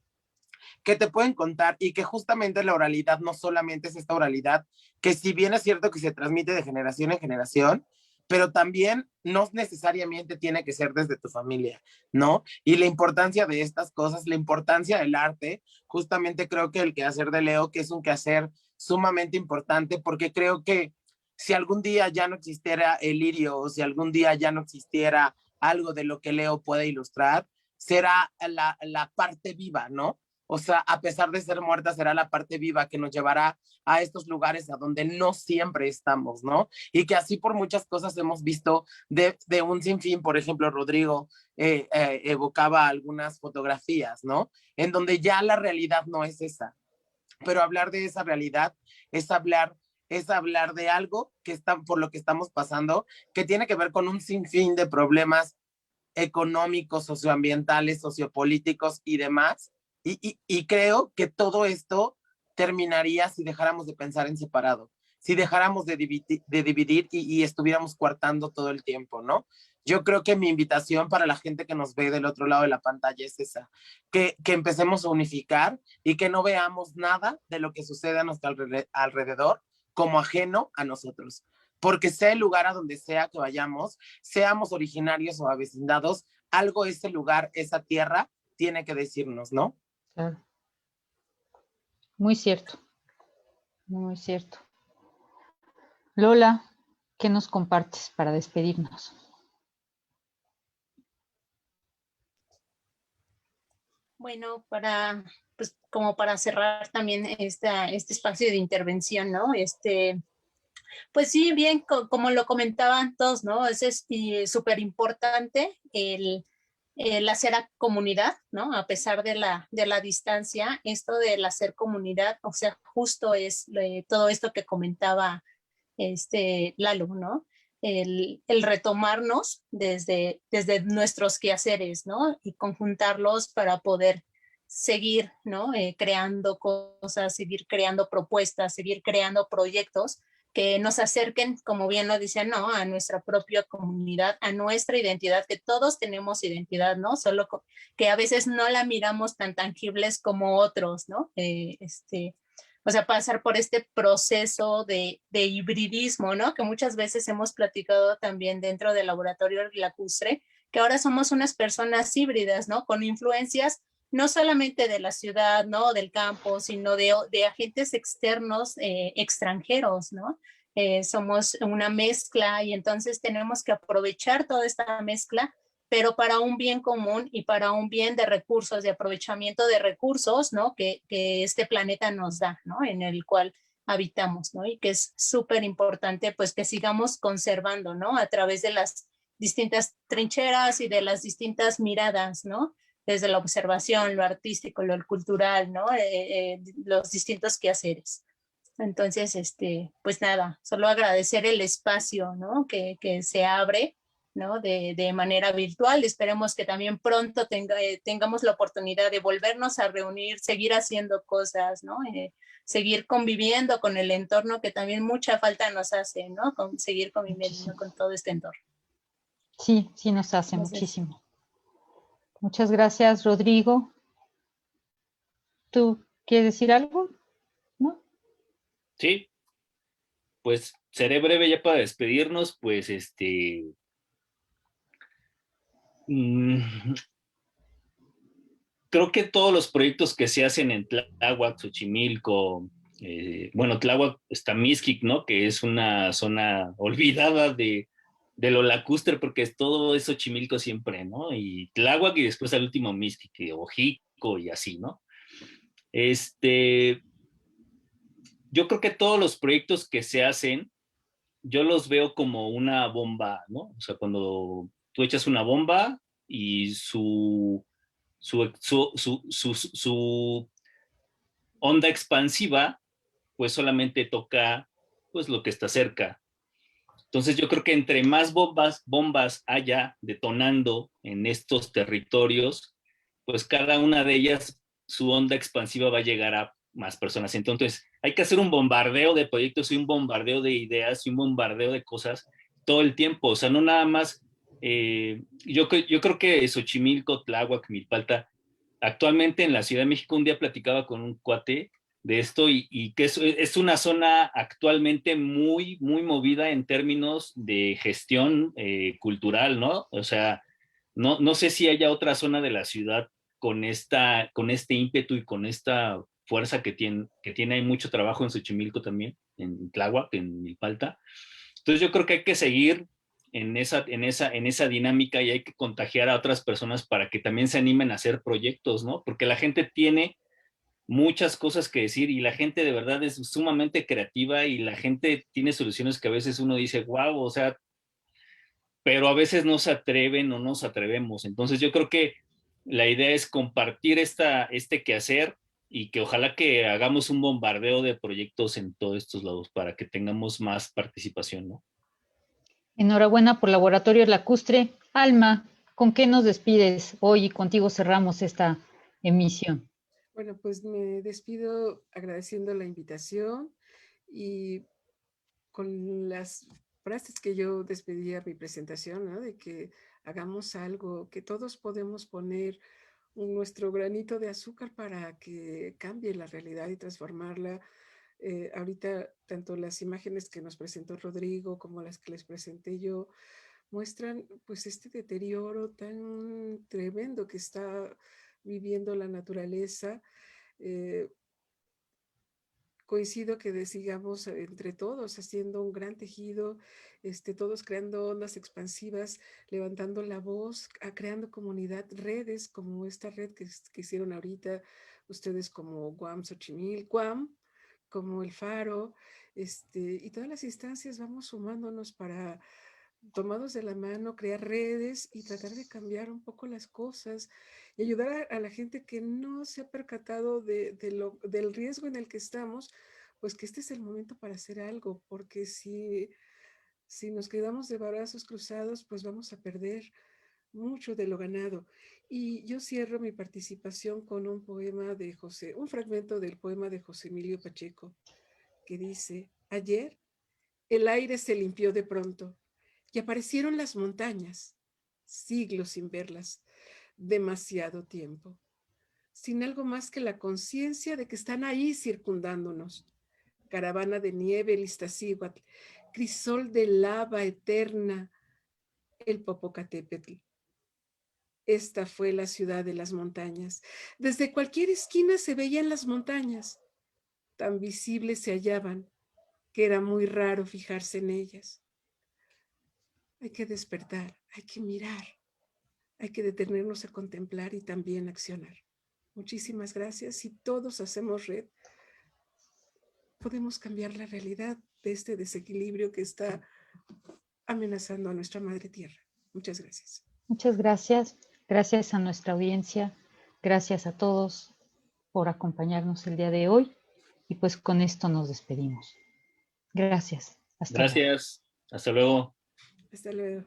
que te pueden contar y que justamente la oralidad no solamente es esta oralidad, que si bien es cierto que se transmite de generación en generación, pero también no necesariamente tiene que ser desde tu familia, ¿no? Y la importancia de estas cosas, la importancia del arte, justamente creo que el quehacer de Leo, que es un quehacer sumamente importante, porque creo que si algún día ya no existiera el lirio, o si algún día ya no existiera algo de lo que Leo puede ilustrar, será la parte viva, ¿no? O sea, a pesar de ser muerta, será la parte viva que nos llevará a estos lugares a donde no siempre estamos, ¿no? Y que así por muchas cosas hemos visto de un sinfín, por ejemplo, Rodrigo evocaba algunas fotografías, ¿no? En donde ya la realidad no es esa. Pero hablar de esa realidad es hablar de algo que está, por lo que estamos pasando, que tiene que ver con un sinfín de problemas económicos, socioambientales, sociopolíticos y demás. Y creo que todo esto terminaría si dejáramos de pensar en separado, si dejáramos de dividir y estuviéramos coartando todo el tiempo, ¿no? Yo creo que mi invitación para la gente que nos ve del otro lado de la pantalla es esa, que empecemos a unificar y que no veamos nada de lo que sucede a nuestro alrededor como ajeno a nosotros. Porque sea el lugar a donde sea que vayamos, seamos originarios o avecindados, algo ese lugar, esa tierra, tiene que decirnos, ¿no? Claro. Muy cierto, muy cierto. Lola, ¿qué nos compartes para despedirnos? Bueno, pues como para cerrar también este espacio de intervención, ¿no? Pues sí, bien, como lo comentaban todos, ¿no? Es súper importante el hacer a comunidad, ¿no? A pesar de la distancia, esto del hacer comunidad, o sea, justo es todo esto que comentaba Lalo, ¿no? El retomarnos desde nuestros quehaceres, ¿no? Y conjuntarlos para poder seguir, ¿no? Creando cosas, seguir creando propuestas, seguir creando proyectos que nos acerquen, como bien lo dicen, ¿no? A nuestra propia comunidad, a nuestra identidad, que todos tenemos identidad, ¿no? Solo que a veces no la miramos tan tangibles como otros, ¿no? O sea, pasar por este proceso de hibridismo, ¿no? Que muchas veces hemos platicado también dentro del laboratorio lacustre, que ahora somos unas personas híbridas, ¿no? Con influencias no solamente de la ciudad, ¿no? Del campo, sino de agentes externos, extranjeros, ¿no? Somos una mezcla y entonces tenemos que aprovechar toda esta mezcla, pero para un bien común y para un bien de recursos, de aprovechamiento de recursos, ¿no? Que este planeta nos da, ¿no? En el cual habitamos, ¿no? Y que es súper importante, pues, que sigamos conservando, ¿no? A través de las distintas trincheras y de las distintas miradas, ¿no? Desde la observación, lo artístico, lo cultural, ¿no? Los distintos quehaceres. Entonces, pues nada, solo agradecer el espacio, ¿no? Que se abre, ¿no? De manera virtual. Esperemos que también pronto tengamos la oportunidad de volvernos a reunir, seguir haciendo cosas, ¿no? Seguir conviviendo con el entorno que también mucha falta nos hace, ¿no? Seguir conviviendo con todo este entorno. Sí, sí nos hace Entonces, muchísimo. Muchas gracias, Rodrigo. ¿Tú quieres decir algo? ¿No? Sí, pues seré breve ya para despedirnos, pues creo que todos los proyectos que se hacen en Tláhuac, Xochimilco, bueno, Tláhuac está Mixquic, ¿no? Que es una zona olvidada de lo lacustre, porque es todo eso Xochimilco siempre, ¿no? Y Tláhuac y después al último Mixquic, Ojico y así, ¿no? Yo creo que todos los proyectos que se hacen, yo los veo como una bomba, ¿no? O sea, cuando tú echas una bomba y su onda expansiva, pues solamente toca pues lo que está cerca. Entonces yo creo que entre más bombas haya detonando en estos territorios, pues cada una de ellas, su onda expansiva va a llegar a más personas. Entonces hay que hacer un bombardeo de proyectos y un bombardeo de ideas y un bombardeo de cosas todo el tiempo. O sea, no nada más, yo creo que Xochimilco, Tláhuac, Milpalta, actualmente en la Ciudad de México, un día platicaba con un cuate de esto y que es una zona actualmente muy, muy movida en términos de gestión cultural, ¿no? O sea, no sé si haya otra zona de la ciudad con este ímpetu y con esta fuerza que tiene. Hay mucho trabajo en Xochimilco también, en Tláhuac, en Milpalta. Entonces yo creo que hay que seguir en esa dinámica y hay que contagiar a otras personas para que también se animen a hacer proyectos, ¿no? Porque la gente tiene muchas cosas que decir y la gente de verdad es sumamente creativa y la gente tiene soluciones que a veces uno dice, wow, o sea, pero a veces no se atreven o no nos atrevemos. Entonces yo creo que la idea es compartir este quehacer y que ojalá que hagamos un bombardeo de proyectos en todos estos lados para que tengamos más participación, ¿no? Enhorabuena por Laboratorio Lacustre. Alma, ¿con qué nos despides hoy y contigo cerramos esta emisión? Bueno, pues me despido agradeciendo la invitación y con las frases que yo despedía mi presentación, ¿no? De que hagamos algo, que todos podemos poner nuestro granito de azúcar para que cambie la realidad y transformarla. Ahorita, tanto las imágenes que nos presentó Rodrigo como las que les presenté yo, muestran pues este deterioro tan tremendo que está viviendo la naturaleza. Coincido que sigamos entre todos haciendo un gran tejido, todos creando ondas expansivas, levantando la voz, creando comunidad, redes como esta red que hicieron ahorita ustedes como Guam Xochimilco, Guam, como el Faro, y todas las instancias vamos sumándonos para, tomados de la mano, crear redes y tratar de cambiar un poco las cosas y ayudar a la gente que no se ha percatado del riesgo en el que estamos, pues que este es el momento para hacer algo, porque si nos quedamos de brazos cruzados, pues vamos a perder mucho de lo ganado. Y yo cierro mi participación con un poema de un fragmento del poema de José Emilio Pacheco, que dice: ayer el aire se limpió de pronto y aparecieron las montañas, siglos sin verlas, demasiado tiempo, sin algo más que la conciencia de que están ahí circundándonos. Caravana de nieve, el Iztaccíhuatl, crisol de lava eterna, el Popocatépetl. Esta fue la ciudad de las montañas. Desde cualquier esquina se veían las montañas. Tan visibles se hallaban que era muy raro fijarse en ellas. Hay que despertar, hay que mirar, hay que detenernos a contemplar y también accionar. Muchísimas gracias. Si todos hacemos red, podemos cambiar la realidad de este desequilibrio que está amenazando a nuestra madre tierra. Muchas gracias. Muchas gracias. Gracias a nuestra audiencia. Gracias a todos por acompañarnos el día de hoy. Y pues con esto nos despedimos. Gracias. Hasta luego. Gracias. Hasta luego. Hasta luego.